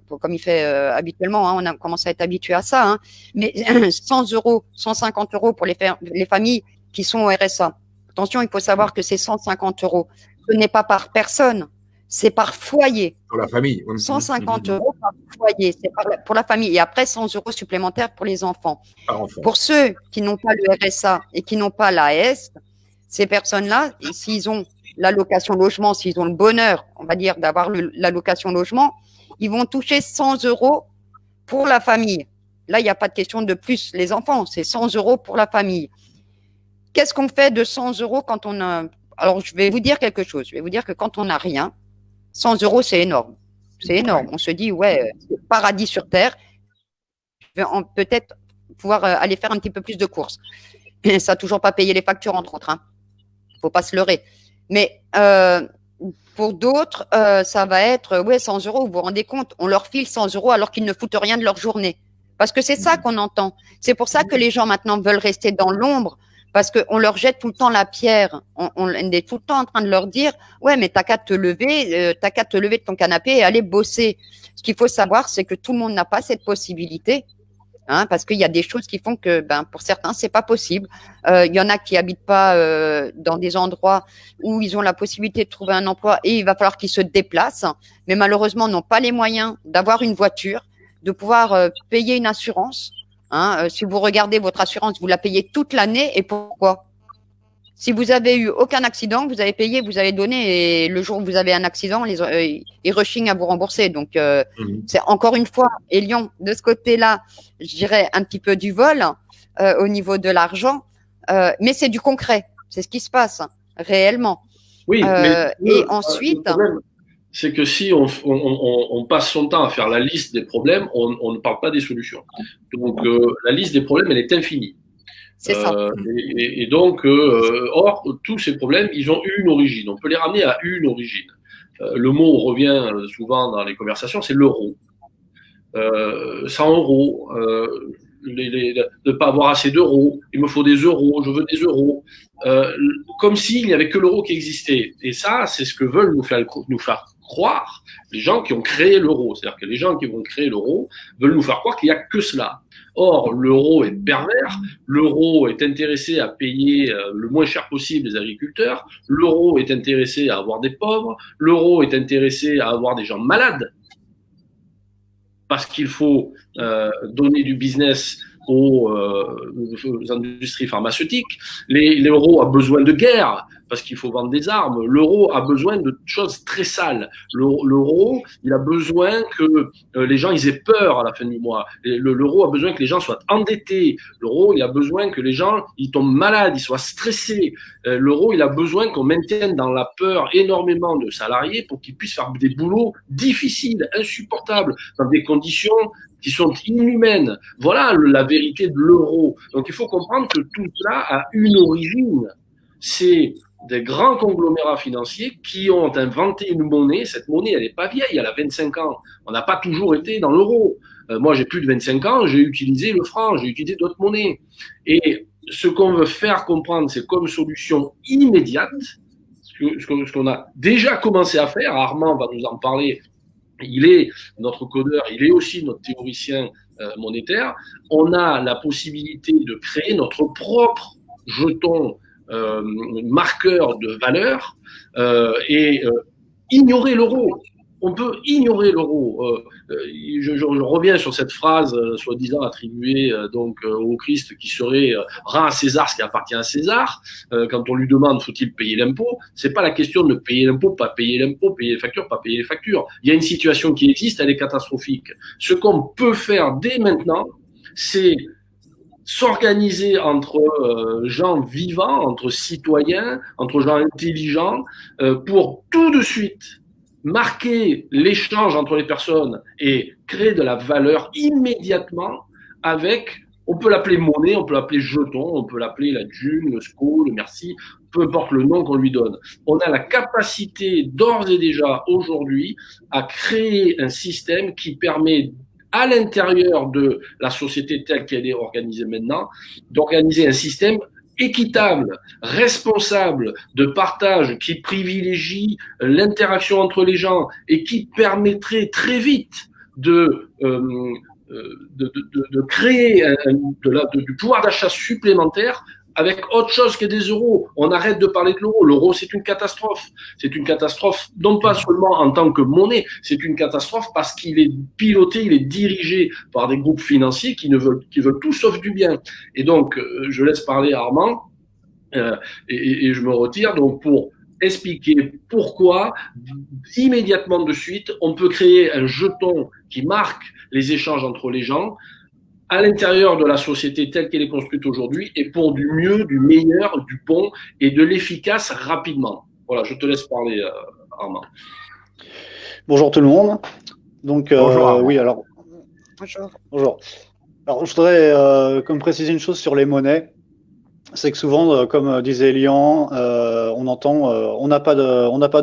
[SPEAKER 2] comme il fait habituellement, on a commencé à être habitué à ça, mais 100 €, 150 € pour les familles qui sont au RSA. Attention, il faut savoir que ces 150 €, ce n'est pas par personne, c'est par foyer.
[SPEAKER 1] Pour la famille.
[SPEAKER 2] 150 € par foyer, c'est pour la famille. Et après, 100 € supplémentaires pour les enfants.
[SPEAKER 1] Par enfant.
[SPEAKER 2] Pour ceux qui n'ont pas le RSA et qui n'ont pas l'AS, ces personnes-là, s'ils ont l'allocation logement, s'ils ont le bonheur, on va dire, d'avoir l'allocation logement, ils vont toucher 100 € pour la famille. Là, il n'y a pas de question de plus les enfants, c'est 100 € pour la famille. Qu'est-ce qu'on fait de 100 € quand on a… Alors, je vais vous dire quelque chose. Je vais vous dire que quand on n'a rien, 100 €, c'est énorme. C'est énorme. On se dit, ouais, c'est paradis sur terre. Je vais peut-être pouvoir aller faire un petit peu plus de courses. Et ça n'a toujours pas payé les factures, entre autres. Faut pas se leurrer. Mais pour d'autres, ça va être 100 €. Vous vous rendez compte, on leur file 100 € alors qu'ils ne foutent rien de leur journée. Parce que c'est ça qu'on entend. C'est pour ça que les gens maintenant veulent rester dans l'ombre, parce qu'on leur jette tout le temps la pierre. On est tout le temps en train de leur dire, ouais, mais t'as qu'à te lever de ton canapé et aller bosser. Ce qu'il faut savoir, c'est que tout le monde n'a pas cette possibilité. Parce qu'il y a des choses qui font que, pour certains, c'est pas possible. Il y en a qui habitent pas dans des endroits où ils ont la possibilité de trouver un emploi et il va falloir qu'ils se déplacent, mais malheureusement n'ont pas les moyens d'avoir une voiture, de pouvoir payer une assurance. Si vous regardez votre assurance, vous la payez toute l'année. Et pourquoi ? Si vous avez eu aucun accident, vous avez payé, vous avez donné, et le jour où vous avez un accident, ils rechignent à vous rembourser. Donc, c'est encore une fois, Elion, de ce côté-là, je dirais un petit peu du vol au niveau de l'argent, mais c'est du concret. C'est ce qui se passe réellement.
[SPEAKER 4] Oui,
[SPEAKER 2] et ensuite…
[SPEAKER 4] Le problème, c'est que si on passe son temps à faire la liste des problèmes, on ne parle pas des solutions. Donc, la liste des problèmes, elle est infinie.
[SPEAKER 2] C'est ça.
[SPEAKER 4] Et donc, or, tous ces problèmes, ils ont une origine. On peut les ramener à une origine. Le mot revient souvent dans les conversations, c'est l'euro. 100 €, de ne pas avoir assez d'euros, il me faut des euros, je veux des euros. Comme s'il n'y avait que l'euro qui existait. Et ça, c'est ce que veulent nous faire croire les gens qui ont créé l'euro. C'est-à-dire que les gens qui vont créer l'euro veulent nous faire croire qu'il n'y a que cela. Or, l'euro est pervers, l'euro est intéressé à payer le moins cher possible les agriculteurs, l'euro est intéressé à avoir des pauvres, l'euro est intéressé à avoir des gens malades, parce qu'il faut donner du business aux industries pharmaceutiques. L'euro a besoin de guerre, parce qu'il faut vendre des armes. L'euro a besoin de choses très sales. L'euro, il a besoin que les gens ils aient peur à la fin du mois. L'euro a besoin que les gens soient endettés. L'euro, il a besoin que les gens ils tombent malades, ils soient stressés. L'euro, il a besoin qu'on maintienne dans la peur énormément de salariés pour qu'ils puissent faire des boulots difficiles, insupportables, dans des conditions qui sont inhumaines. Voilà la vérité de l'euro. Donc il faut comprendre que tout cela a une origine. C'est des grands conglomérats financiers qui ont inventé une monnaie. Cette monnaie, elle n'est pas vieille, elle a 25 ans. On n'a pas toujours été dans l'euro. Moi, j'ai plus de 25 ans, j'ai utilisé le franc, j'ai utilisé d'autres monnaies. Et ce qu'on veut faire comprendre, c'est comme solution immédiate, ce qu'on a déjà commencé à faire. Armand va nous en parler. Il est notre codeur, il est aussi notre théoricien monétaire. On a la possibilité de créer notre propre jeton marqueur de valeur et ignorer l'euro. On peut ignorer l'euro. Je reviens sur cette phrase soi-disant attribuée au Christ qui serait rend à César ce qui appartient à César. Quand on lui demande faut-il payer l'impôt, c'est pas la question de payer l'impôt, pas payer l'impôt, payer les factures, pas payer les factures. Il y a une situation qui existe, elle est catastrophique. Ce qu'on peut faire dès maintenant, c'est s'organiser entre gens vivants, entre citoyens, entre gens intelligents, pour tout de suite marquer l'échange entre les personnes et créer de la valeur immédiatement avec, on peut l'appeler monnaie, on peut l'appeler jeton, on peut l'appeler la dune, le SCO, le merci, peu importe le nom qu'on lui donne. On a la capacité d'ores et déjà aujourd'hui à créer un système qui permet à l'intérieur de la société telle qu'elle est organisée maintenant, d'organiser un système équitable, responsable, de partage, qui privilégie l'interaction entre les gens et qui permettrait très vite de créer du pouvoir d'achat supplémentaire avec autre chose que des euros. On arrête de parler de l'euro. L'euro, c'est une catastrophe. C'est une catastrophe, non pas seulement en tant que monnaie, c'est une catastrophe parce qu'il est piloté, il est dirigé par des groupes financiers qui veulent tout sauf du bien. Et donc, je laisse parler Armand et je me retire. Donc, pour expliquer pourquoi, immédiatement de suite, on peut créer un jeton qui marque les échanges entre les gens à l'intérieur de la société telle qu'elle est construite aujourd'hui et pour du mieux, du meilleur, du bon et de l'efficace rapidement. Voilà, je te laisse parler, Armand.
[SPEAKER 5] Bonjour tout le monde. Donc,
[SPEAKER 1] bonjour.
[SPEAKER 5] Oui, alors. Bonjour. Alors, je voudrais comme préciser une chose sur les monnaies. C'est que souvent, comme disait Elian, on entend on n'a pas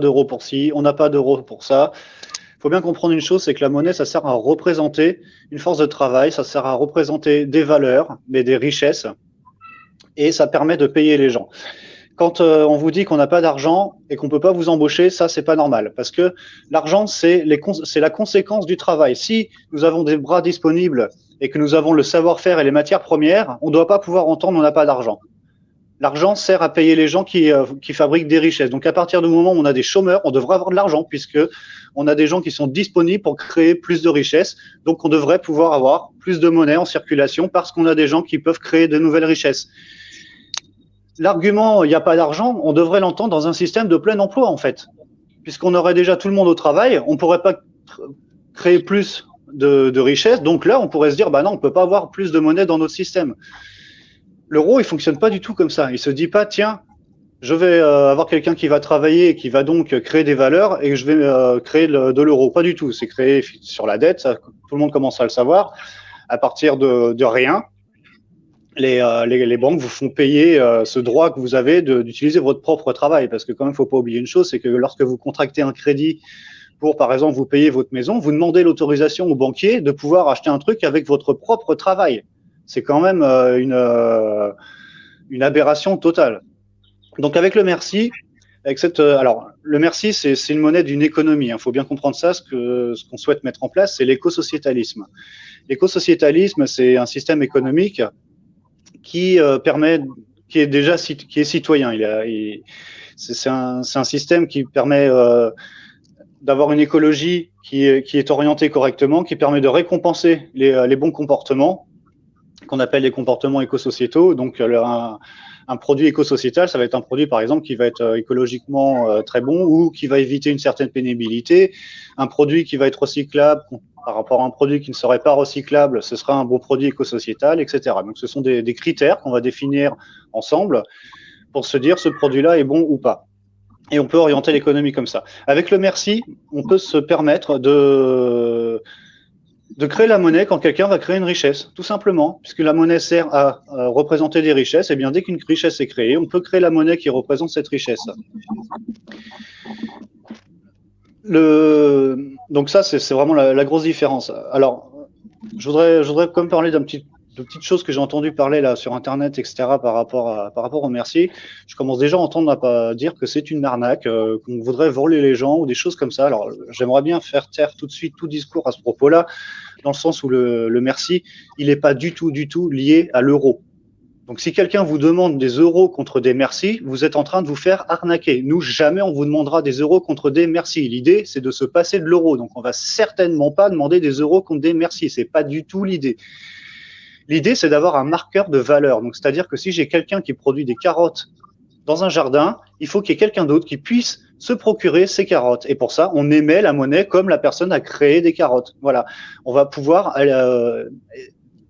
[SPEAKER 5] d'euros pour ci, on n'a pas d'euros pour ça. Il faut bien comprendre une chose, c'est que la monnaie, ça sert à représenter une force de travail, ça sert à représenter des valeurs, mais des richesses, et ça permet de payer les gens. Quand on vous dit qu'on n'a pas d'argent et qu'on peut pas vous embaucher, ça, c'est pas normal, parce que l'argent, c'est la conséquence du travail. Si nous avons des bras disponibles et que nous avons le savoir-faire et les matières premières, on ne doit pas pouvoir entendre on n'a pas d'argent. L'argent sert à payer les gens qui fabriquent des richesses. Donc, à partir du moment où on a des chômeurs, on devrait avoir de l'argent puisque on a des gens qui sont disponibles pour créer plus de richesses. Donc, on devrait pouvoir avoir plus de monnaie en circulation parce qu'on a des gens qui peuvent créer de nouvelles richesses. L'argument « il n'y a pas d'argent », on devrait l'entendre dans un système de plein emploi, en fait. Puisqu'on aurait déjà tout le monde au travail, on ne pourrait pas créer plus de richesses. Donc là, on pourrait se dire « bah non, on ne peut pas avoir plus de monnaie dans notre système ». L'euro, il fonctionne pas du tout comme ça. Il se dit pas, tiens, je vais avoir quelqu'un qui va travailler et qui va donc créer des valeurs et je vais créer de l'euro. Pas du tout. C'est créé sur la dette. Ça, tout le monde commence à le savoir. À partir de rien, les banques vous font payer ce droit que vous avez d'utiliser votre propre travail. Parce que quand même, il faut pas oublier une chose, c'est que lorsque vous contractez un crédit pour, par exemple, vous payer votre maison, vous demandez l'autorisation au banquier de pouvoir acheter un truc avec votre propre travail. C'est quand même une aberration totale. Donc avec le merci, alors le merci, c'est une monnaie d'une économie. Il faut bien comprendre ça. Ce qu'on souhaite mettre en place, c'est l'écosociétalisme. L'écosociétalisme, c'est un système économique qui est citoyen. C'est un système qui permet d'avoir une écologie qui est orientée correctement, qui permet de récompenser les bons comportements, qu'on appelle les comportements écosociétaux. Donc, un produit écosociétal, ça va être un produit, par exemple, qui va être écologiquement très bon ou qui va éviter une certaine pénibilité. Un produit qui va être recyclable par rapport à un produit qui ne serait pas recyclable, ce sera un bon produit écosociétal, etc. Donc, ce sont des critères qu'on va définir ensemble pour se dire ce produit-là est bon ou pas. Et on peut orienter l'économie comme ça. Avec le merci, on peut se permettre de créer la monnaie quand quelqu'un va créer une richesse, tout simplement, puisque la monnaie sert à représenter des richesses. Et bien, dès qu'une richesse est créée, on peut créer la monnaie qui représente cette richesse. Donc ça, c'est vraiment la grosse différence. Alors, je voudrais quand même parler de petites choses que j'ai entendu parler là sur Internet, etc. par rapport au merci. Je commence déjà à entendre dire que c'est une arnaque, qu'on voudrait voler les gens ou des choses comme ça. Alors, j'aimerais bien faire taire tout de suite tout discours à ce propos-là, dans le sens où le merci, il n'est pas du tout lié à l'euro. Donc, si quelqu'un vous demande des euros contre des merci, vous êtes en train de vous faire arnaquer. Nous, jamais on vous demandera des euros contre des merci. L'idée, c'est de se passer de l'euro. Donc, on va certainement pas demander des euros contre des merci. C'est pas du tout l'idée. L'idée, c'est d'avoir un marqueur de valeur. Donc, c'est-à-dire que si j'ai quelqu'un qui produit des carottes dans un jardin, il faut qu'il y ait quelqu'un d'autre qui puisse se procurer ces carottes. Et pour ça, on émet la monnaie comme la personne a créé des carottes. Voilà. On va pouvoir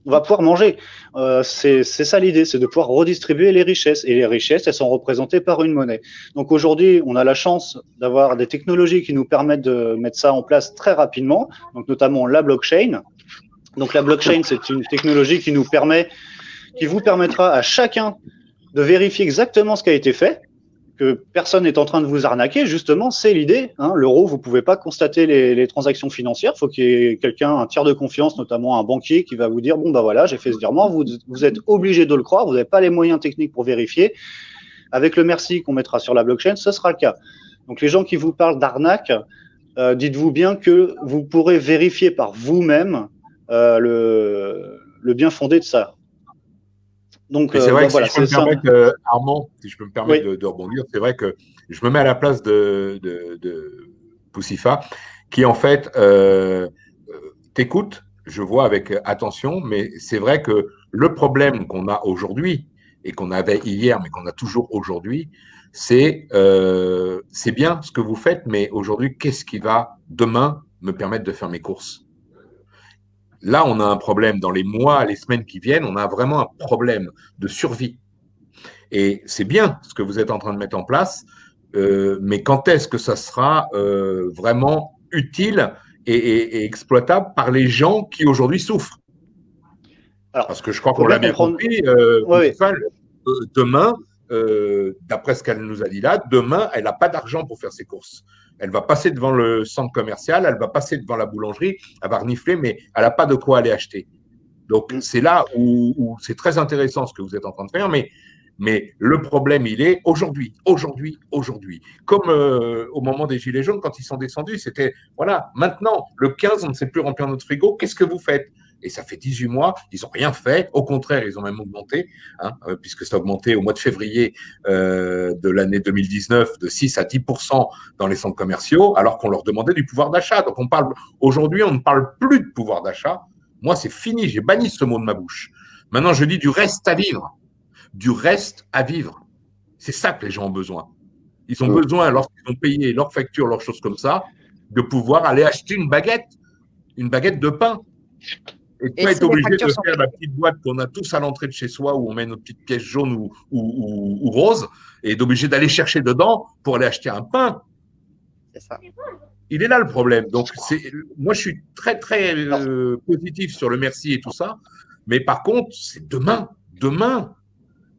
[SPEAKER 5] on va pouvoir manger. C'est ça l'idée, c'est de pouvoir redistribuer les richesses. Et les richesses, elles sont représentées par une monnaie. Donc aujourd'hui, on a la chance d'avoir des technologies qui nous permettent de mettre ça en place très rapidement, donc notamment la blockchain. Donc la blockchain, c'est une technologie qui vous permettra à chacun de vérifier exactement ce qui a été fait, que personne n'est en train de vous arnaquer, justement, c'est l'idée. L'euro, vous ne pouvez pas constater les transactions financières. Il faut qu'il y ait quelqu'un, un tiers de confiance, notamment un banquier, qui va vous dire, bon, bah voilà, j'ai fait ce virement, vous êtes obligé de le croire, vous n'avez pas les moyens techniques pour vérifier. Avec le merci qu'on mettra sur la blockchain, ce sera le cas. Donc les gens qui vous parlent d'arnaque, dites-vous bien que vous pourrez vérifier par vous-même le bien fondé de ça. Donc,
[SPEAKER 1] c'est vrai que
[SPEAKER 5] voilà,
[SPEAKER 1] si je peux me permettre, Armand, si je peux me permettre de rebondir, c'est vrai que je me mets à la place de Poussifa, qui en fait t'écoute, je vois avec attention, mais c'est vrai que le problème qu'on a aujourd'hui et qu'on avait hier, mais qu'on a toujours aujourd'hui, c'est bien ce que vous faites, mais aujourd'hui, qu'est-ce qui va demain me permettre de faire mes courses? Là, on a un problème dans les mois, les semaines qui viennent, on a vraiment un problème de survie. Et c'est bien ce que vous êtes en train de mettre en place, mais quand est-ce que ça sera vraiment utile et exploitable par les gens qui aujourd'hui souffrent? Alors, parce que je crois qu'on l'a bien compris, demain, d'après ce qu'elle nous a dit là, demain, elle n'a pas d'argent pour faire ses courses. Elle va passer devant le centre commercial, elle va passer devant la boulangerie, elle va renifler, mais elle n'a pas de quoi aller acheter. Donc, c'est là où c'est très intéressant ce que vous êtes en train de faire, mais le problème, il est aujourd'hui. Comme au moment des Gilets jaunes, quand ils sont descendus, c'était, voilà, maintenant, le 15, on ne sait plus remplir notre frigo, qu'est-ce que vous faites? Et ça fait 18 mois, ils n'ont rien fait. Au contraire, ils ont même augmenté, puisque ça a augmenté au mois de février de l'année 2019 de 6 à 10% dans les centres commerciaux, alors qu'on leur demandait du pouvoir d'achat. Donc aujourd'hui, on ne parle plus de pouvoir d'achat. Moi, c'est fini, j'ai banni ce mot de ma bouche. Maintenant, je dis du reste à vivre. Du reste à vivre. C'est ça que les gens ont besoin. Ils ont besoin, lorsqu'ils ont payé leurs factures, leurs choses comme ça, de pouvoir aller acheter une baguette de pain. Et pas être obligé de faire la petite boîte qu'on a tous à l'entrée de chez soi où on met notre petite pièce jaune ou rose et d'obligé d'aller chercher dedans pour aller acheter un pain.
[SPEAKER 2] C'est ça.
[SPEAKER 1] Il est là le problème. Donc, moi, je suis très, très positif sur le merci et tout ça. Mais par contre, c'est demain.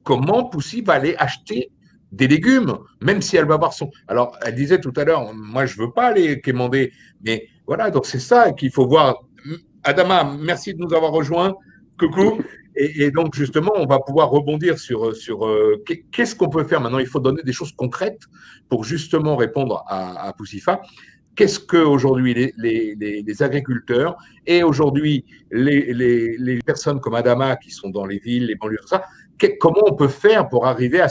[SPEAKER 1] Comment Poussy va aller acheter des légumes, même si elle va avoir son… Alors, elle disait tout à l'heure, moi, je ne veux pas aller quémander. Mais voilà, donc c'est ça qu'il faut voir. Adama, merci de nous avoir rejoints. Coucou. Et donc, justement, on va pouvoir rebondir sur qu'est-ce qu'on peut faire maintenant. Il faut donner des choses concrètes pour justement répondre à Poussifa. Qu'est-ce qu'aujourd'hui les agriculteurs et aujourd'hui les personnes comme Adama qui sont dans les villes, les banlieues, tout ça, comment on peut faire pour arriver à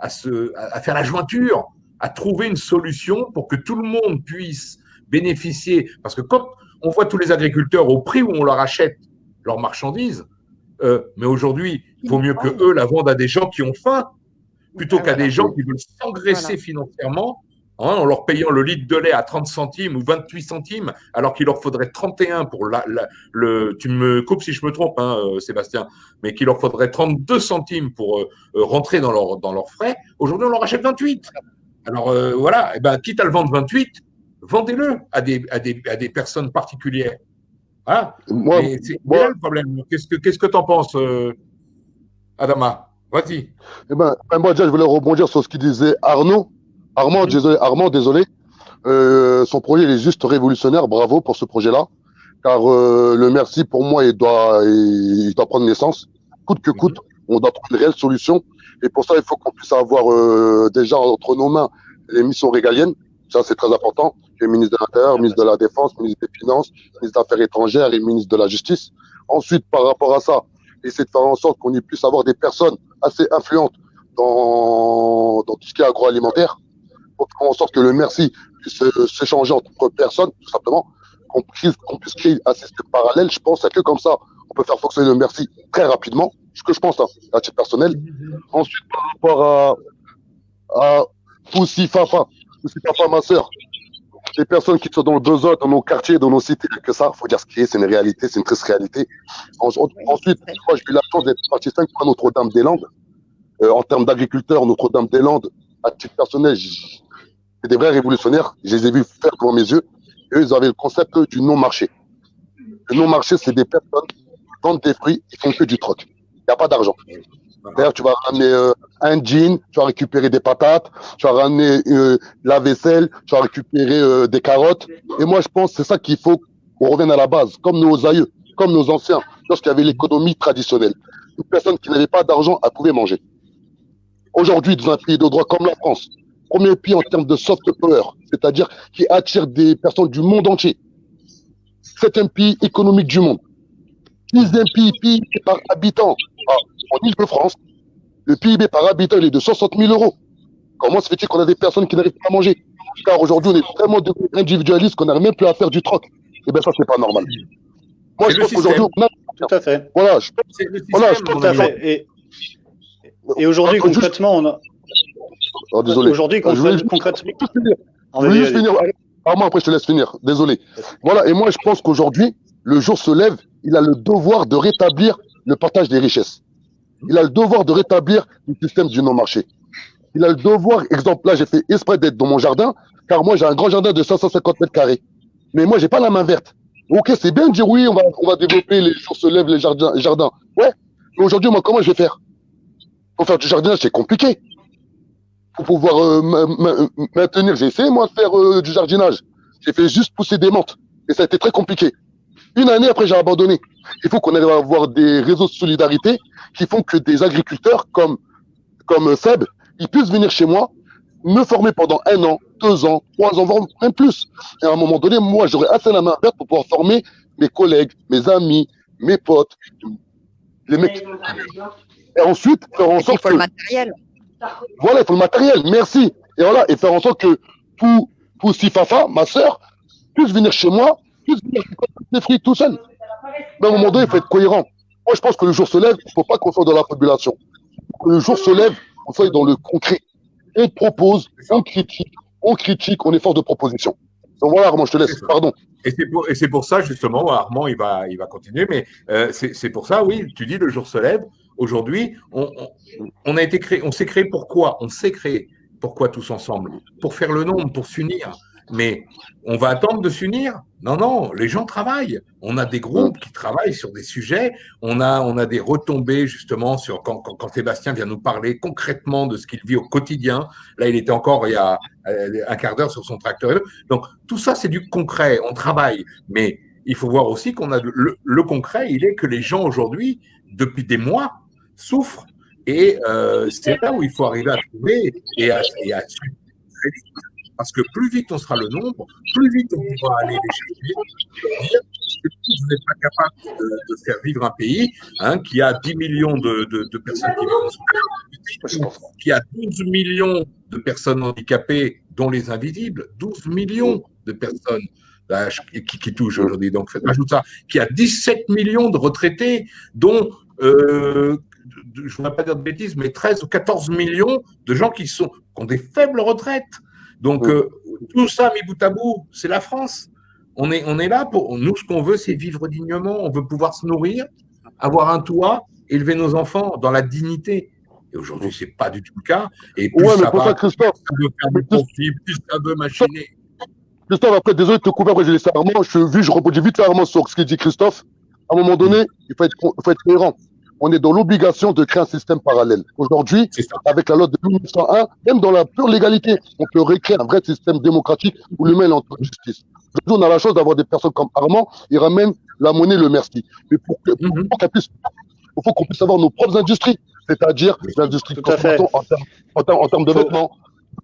[SPEAKER 1] faire la jointure, à trouver une solution pour que tout le monde puisse bénéficier? Parce que quand on voit tous les agriculteurs au prix où on leur achète leurs marchandises, mais aujourd'hui, il vaut mieux que eux la vendent à des gens qui ont faim plutôt qu'à des gens qui veulent s'engraisser financièrement en leur payant le litre de lait à 30 centimes ou 28 centimes, alors qu'il leur faudrait 31 pour tu me coupes si je me trompe, Sébastien, mais qu'il leur faudrait 32 centimes pour rentrer dans leurs frais. Aujourd'hui, on leur achète 28. Alors voilà, quitte à le vendre 28, vendez-le à des personnes particulières. Voilà. C'est là le problème. Qu'est-ce que tu en penses, Adama? Vas-y.
[SPEAKER 6] Moi, déjà, je voulais rebondir sur ce qu'il disait Armand, désolé. Son projet, il est juste révolutionnaire. Bravo pour ce projet-là. Car le merci, pour moi, il doit prendre naissance. Coûte que coûte, on doit trouver une réelle solution. Et pour ça, il faut qu'on puisse avoir déjà entre nos mains les missions régaliennes. Ça, c'est très important. Le ministre de l'Intérieur, ministre de la Défense, ministre des Finances, ministre des Affaires étrangères et ministre de la Justice. Ensuite, par rapport à ça, essayer de faire en sorte qu'on y puisse avoir des personnes assez influentes dans tout ce qui est agroalimentaire, pour faire en sorte que le merci puisse s'échanger entre personnes, tout simplement, qu'on puisse créer un système parallèle. Je pense que comme ça, on peut faire fonctionner le merci très rapidement, ce que je pense, à titre personnel. Ensuite, par rapport à Poussifafa, ma sœur, les personnes qui sont dans le besoin, dans nos quartiers, dans nos cités, que ça, il faut dire ce qui est, c'est une réalité, c'est une triste réalité. Ensuite, moi, j'ai eu la chance d'être parti 5 fois à Notre-Dame-des-Landes. En termes d'agriculteurs, Notre-Dame-des-Landes, à titre personnel, c'est des vrais révolutionnaires. Je les ai vus faire devant mes yeux. Et eux, ils avaient le concept du non-marché. Le non-marché, c'est des personnes qui vendent des fruits, qui font que du troc. Il n'y a pas d'argent. D'ailleurs, tu vas ramener un jean, tu vas récupérer des patates, tu vas ramener la vaisselle, tu vas récupérer des carottes. Et moi, je pense que c'est ça qu'il faut qu'on revienne à la base, comme nos aïeux, comme nos anciens, lorsqu'il y avait l'économie traditionnelle. Une personne qui n'avait pas d'argent, elle pouvait manger. Aujourd'hui, dans un pays de droit comme la France, premier pays en termes de soft power, c'est-à-dire qui attire des personnes du monde entier. 7e pays économique du monde. 10e pays par habitant. En Ile-de-France, le PIB par habitant il est de 60 000 euros. Comment se fait-il qu'on a des personnes qui n'arrivent pas à manger? Car aujourd'hui, on est tellement individualiste qu'on n'arrive même plus à faire du troc. Et bien ça, c'est pas normal. Moi, je pense qu'aujourd'hui, on a...
[SPEAKER 5] Tout à fait.
[SPEAKER 6] Voilà,
[SPEAKER 5] tout à fait. Et aujourd'hui, concrètement, on a...
[SPEAKER 6] Oh, désolé.
[SPEAKER 5] Aujourd'hui, concrètement...
[SPEAKER 6] Je vais juste finir. Armand, après, je te laisse finir. Désolé. Voilà, et moi, je pense qu'aujourd'hui, le jour se lève, il a le devoir de rétablir le partage des richesses. Il a le devoir de rétablir le système du non-marché. Il a le devoir, exemple, là, j'ai fait exprès d'être dans mon jardin, car moi, j'ai un grand jardin de 550 mètres carrés. Mais moi, j'ai pas la main verte. Ok, c'est bien de dire oui, on va développer les jours se lèvent, les jardins. Ouais. Mais aujourd'hui, moi, comment je vais faire? Pour faire du jardinage, c'est compliqué. Pour pouvoir maintenir, j'ai essayé, moi, de faire du jardinage. J'ai fait juste pousser des menthes. Et ça a été très compliqué. Une année après, j'ai abandonné. Il faut qu'on arrive à avoir des réseaux de solidarité qui font que des agriculteurs comme Seb, ils puissent venir chez moi, me former pendant 1 an, 2 ans, 3 ans, voire même plus. Et à un moment donné, moi, j'aurais assez la main verte pour pouvoir former mes collègues, mes amis, mes potes, les mecs. Et ensuite, faire en sorte
[SPEAKER 2] que... Il faut le matériel.
[SPEAKER 6] Voilà, il faut le matériel, merci. Et voilà, et faire en sorte que Sifafa, ma sœur, puisse venir chez moi, puisse venir des fruits tout seul. Mais à un moment donné, il faut être cohérent. Moi, je pense que le jour se lève, il ne faut pas qu'on soit dans la population. Le jour se lève, on soit dans le concret. On propose, on critique, on est force de proposition. Donc voilà, Armand, je te laisse, pardon.
[SPEAKER 1] Et c'est pour ça, justement, Armand, il va continuer, mais c'est pour ça, oui, tu dis le jour se lève. Aujourd'hui, on s'est créé pourquoi? On s'est créé pourquoi tous ensemble? Pour faire le nombre, pour s'unir. Mais on va attendre de s'unir? Non, les gens travaillent. On a des groupes qui travaillent sur des sujets. On a des retombées, justement, sur quand Sébastien vient nous parler concrètement de ce qu'il vit au quotidien. Là, il était encore il y a un quart d'heure sur son tracteur. Donc, tout ça, c'est du concret. On travaille. Mais il faut voir aussi qu'on a le concret, il est que les gens aujourd'hui, depuis des mois, souffrent. Et c'est là où il faut arriver à trouver et à suivre très vite. Parce que plus vite on sera le nombre, plus vite on pourra aller les chercher. Si vous n'êtes pas capable de faire vivre un pays qui a 10 millions de personnes qui vivent en société, qui a 12 millions de personnes handicapées, dont les invisibles, 12 millions de personnes qui touchent aujourd'hui. Donc, ajoute ça, qui a 17 millions de retraités, dont, je ne voudrais pas dire de bêtises, mais 13 ou 14 millions de gens qui ont des faibles retraites. Donc, tout ça, mis bout à bout, c'est la France. On est là pour. Nous, ce qu'on veut, c'est vivre dignement. On veut pouvoir se nourrir, avoir un toit, élever nos enfants dans la dignité. Et aujourd'hui, ce n'est pas du tout le cas. Et plus ça va,
[SPEAKER 6] Christophe,
[SPEAKER 1] ça veut faire du profit, plus ça veut machiner.
[SPEAKER 6] Christophe, après, désolé de te couper, après, je laisse Armand. Je rebondis vite fait Armand sur ce qu'il dit Christophe. À un moment donné, il faut être cohérent. On est dans l'obligation de créer un système parallèle. Aujourd'hui, avec la loi de 1901, même dans la pure légalité, on peut recréer un vrai système démocratique où l'humain est en justice. Aujourd'hui, on a la chance d'avoir des personnes comme Armand, ils ramènent la monnaie, le merci. Mais pour qu'elle puisse, il faut qu'on puisse avoir nos propres industries, c'est-à-dire l'industrie de consommation en termes de vêtements,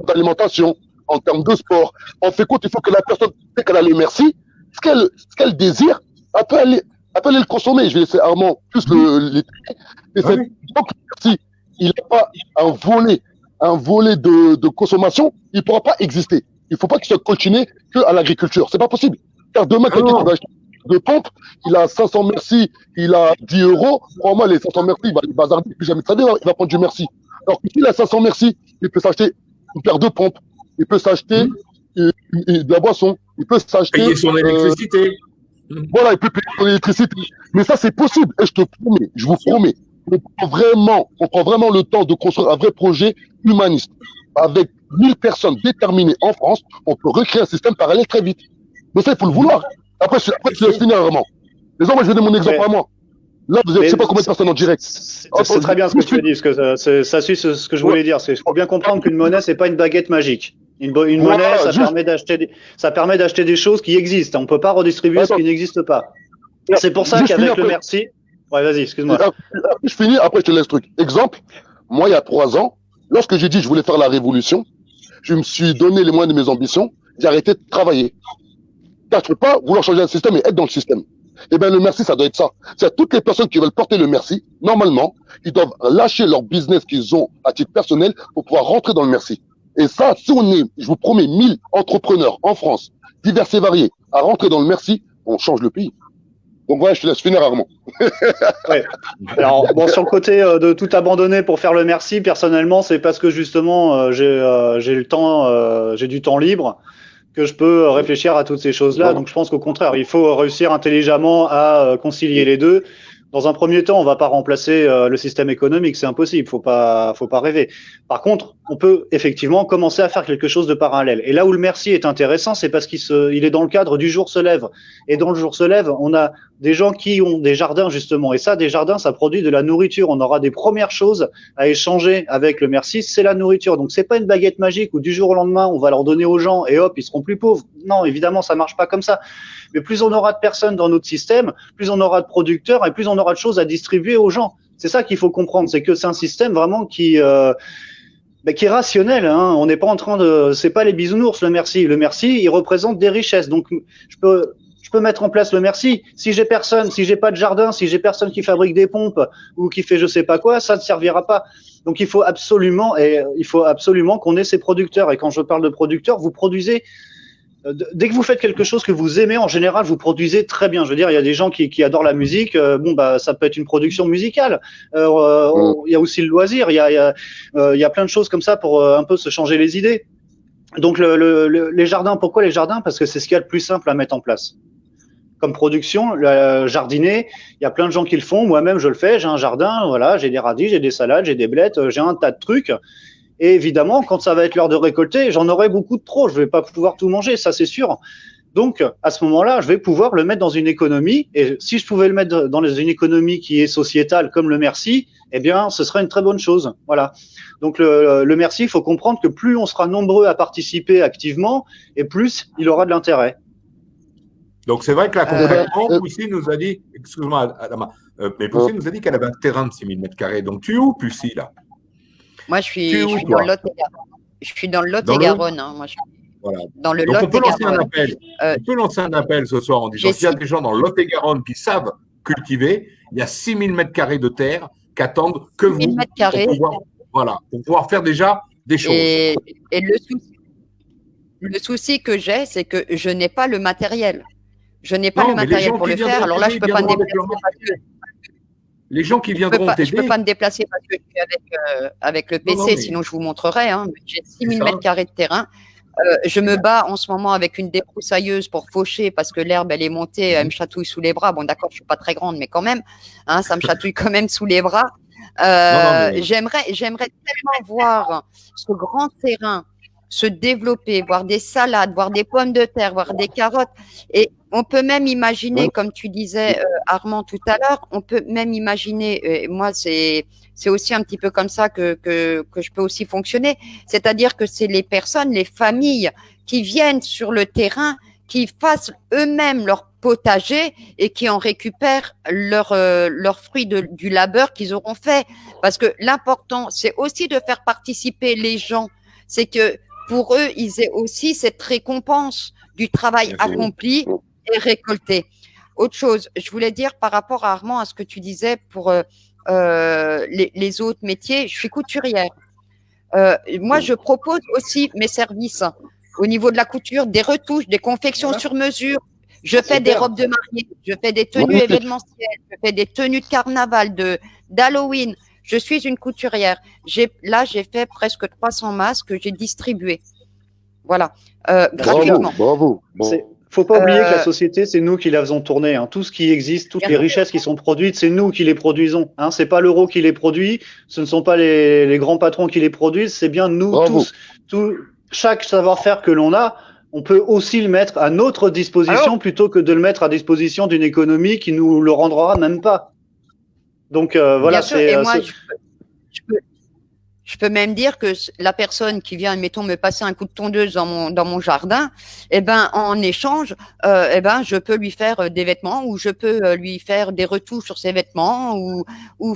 [SPEAKER 6] d'alimentation, en termes de sport. En fait compte, il faut que la personne, dès qu'elle a le merci, ce qu'elle désire, elle peut aller le consommer. Je vais laisser Armand plus le donc, si il n'a pas un volet de consommation, il ne pourra pas exister. Il ne faut pas qu'il soit continué qu'à l'agriculture. C'est pas possible. Car demain, quelqu'un qui va acheter de pompe, il a 500 merci, il a 10 euros. Pour moi, les 500 merci, il va bazarder plus jamais de sa vie, il va prendre du merci. Alors, s'il a 500 merci, il peut s'acheter une paire de pompes, il peut s'acheter de la boisson, il peut s'acheter.
[SPEAKER 1] Payer son électricité.
[SPEAKER 6] Voilà, il peut payer son électricité. Mais ça, c'est possible. Et je te promets, je vous promets, on prend vraiment le temps de construire un vrai projet humaniste. Avec 1000 personnes déterminées en France, on peut recréer un système parallèle très vite. Mais ça, il faut le vouloir. Après, tu laisses finir, vraiment. Les gens, moi, je vais donner mon exemple à moi. Là, vous avez, je sais pas combien de personnes en direct.
[SPEAKER 5] C'est très bien ce que tu as dit, parce que ça suit ce que je voulais dire. Il faut bien comprendre qu'une monnaie, c'est pas une baguette magique. Une monnaie, ça permet d'acheter des choses qui existent. On peut pas redistribuer ce qui n'existe pas. C'est pour ça qu'avec le merci. Ouais, vas-y, excuse-moi.
[SPEAKER 6] Je finis, après je te laisse le truc. Exemple, moi, il y a 3 ans, lorsque j'ai dit que je voulais faire la révolution, je me suis donné les moyens de mes ambitions, j'ai arrêté de travailler. Car je ne peux pas vouloir changer un système et être dans le système. Eh bien, le merci, ça doit être ça. C'est toutes les personnes qui veulent porter le merci, normalement, ils doivent lâcher leur business qu'ils ont à titre personnel pour pouvoir rentrer dans le merci. Et ça, si on est, je vous promets, 1000 entrepreneurs en France, divers et variés, à rentrer dans le merci, on change le pays. Donc voilà, je te laisse finir, Armand.
[SPEAKER 5] Ouais. Alors, bon, sur le côté de tout abandonner pour faire le merci, personnellement, c'est parce que justement, j'ai le temps, j'ai du temps libre, que je peux réfléchir à toutes ces choses-là. Donc, je pense qu'au contraire, il faut réussir intelligemment à concilier les deux. Dans un premier temps, on va pas remplacer le système économique, c'est impossible, faut pas rêver. Par contre, on peut effectivement commencer à faire quelque chose de parallèle. Et là où le merci est intéressant, c'est parce il est dans le cadre du jour se lève. Et dans le jour se lève, on a des gens qui ont des jardins justement. Et ça, des jardins, ça produit de la nourriture. On aura des premières choses à échanger avec le merci, c'est la nourriture. Donc c'est pas une baguette magique où du jour au lendemain, on va leur donner aux gens et hop, ils seront plus pauvres. Non, évidemment, ça marche pas comme ça. Mais plus on aura de personnes dans notre système, plus on aura de producteurs et plus on aura de choses à distribuer aux gens. C'est ça qu'il faut comprendre, c'est que c'est un système vraiment qui est rationnel. Hein. On n'est pas en train de, c'est pas les bisounours le merci. Le merci, il représente des richesses. Donc je peux mettre en place le merci. Si j'ai personne, si j'ai pas de jardin, si j'ai personne qui fabrique des pompes ou qui fait je sais pas quoi, ça ne servira pas. Donc il faut absolument qu'on ait ces producteurs. Et quand je parle de producteurs, vous produisez. Dès que vous faites quelque chose que vous aimez, en général, vous produisez très bien. Je veux dire, il y a des gens qui adorent la musique. Ça peut être une production musicale. Il y a aussi le loisir. Il y a plein de choses comme ça pour un peu se changer les idées. Donc, les jardins, pourquoi les jardins? Parce que c'est ce qu'il y a de plus simple à mettre en place. Comme production, jardiner, il y a plein de gens qui le font. Moi-même, je le fais. J'ai un jardin, voilà, j'ai des radis, j'ai des salades, j'ai des blettes, j'ai un tas de trucs. Et évidemment, quand ça va être l'heure de récolter, j'en aurai beaucoup de trop. Je vais pas pouvoir tout manger, ça c'est sûr. Donc, à ce moment-là, je vais pouvoir le mettre dans une économie. Et si je pouvais le mettre dans une économie qui est sociétale comme le merci, eh bien, ce serait une très bonne chose. Voilà. Donc, le merci, il faut comprendre que plus on sera nombreux à participer activement, et plus il aura de l'intérêt.
[SPEAKER 1] Donc, c'est vrai que la concrètement, Poussy nous a dit, excuse-moi, Adama, mais Poussy nous a dit qu'elle avait un terrain de 6000 m². Donc, tu es où, Poussy, là?
[SPEAKER 2] Moi, je suis dans le Lot-et-Garonne. Je suis dans le Lot-et-Garonne. Hein. Moi, je suis
[SPEAKER 1] voilà.
[SPEAKER 2] dans le
[SPEAKER 1] Donc, on peut lancer un
[SPEAKER 2] Lot-et-Garonne.
[SPEAKER 1] appel. On peut lancer un appel ce soir en disant s'il y a des gens dans le Lot-et-Garonne qui savent cultiver, il y a 6000 m² de terre qui attendent que vous pour pouvoir faire déjà des choses.
[SPEAKER 2] Et le souci que j'ai, c'est que je n'ai pas le matériel. Je n'ai pas le matériel pour le faire. Alors là, je ne peux pas me déplacer.
[SPEAKER 1] Les gens qui viendront t'aider.
[SPEAKER 2] Je ne peux pas me déplacer parce que je suis avec le PC, sinon je vous montrerai. Hein. J'ai 6000 m² de terrain. Je me bats en ce moment avec une débroussailleuse pour faucher parce que l'herbe, elle est montée, elle me chatouille sous les bras. Bon, d'accord, je ne suis pas très grande, mais quand même, hein, ça me chatouille quand même sous les bras. J'aimerais tellement voir ce grand terrain se développer, voir des salades, voir des pommes de terre, voir des carottes. Et on peut même imaginer, comme tu disais, Armand, tout à l'heure, on peut même imaginer, moi, c'est aussi un petit peu comme ça que je peux aussi fonctionner. C'est-à-dire que c'est les personnes, les familles qui viennent sur le terrain, qui fassent eux-mêmes leur potager et qui en récupèrent leurs fruits du labeur qu'ils auront fait. Parce que l'important, c'est aussi de faire participer les gens. C'est que pour eux, ils aient aussi cette récompense du travail accompli et récolté. Autre chose, je voulais dire par rapport à Armand, à ce que tu disais pour les autres métiers, je suis couturière. Moi, je propose aussi mes services au niveau de la couture, des retouches, des confections sur mesure. Je fais des robes de mariée, je fais des tenues événementielles, je fais des tenues de carnaval, d'Halloween. Je suis une couturière. J'ai fait presque 300 masques que j'ai distribués. Voilà,
[SPEAKER 5] Bravo,
[SPEAKER 2] gratuitement.
[SPEAKER 6] Bravo. Bon.
[SPEAKER 5] Faut pas oublier que la société, c'est nous qui la faisons tourner. Hein. Tout ce qui existe, toutes les richesses qui sont produites, c'est nous qui les produisons. Hein. C'est pas l'euro qui les produit, ce ne sont pas les grands patrons qui les produisent, c'est bien nous tous. Chaque savoir-faire que l'on a, on peut aussi le mettre à notre disposition plutôt que de le mettre à disposition d'une économie qui nous le rendra même pas. Donc voilà, c'est.
[SPEAKER 2] Je peux même dire que la personne qui vient, admettons, me passer un coup de tondeuse dans mon jardin, eh ben, en échange, je peux lui faire des vêtements ou je peux lui faire des retouches sur ses vêtements ou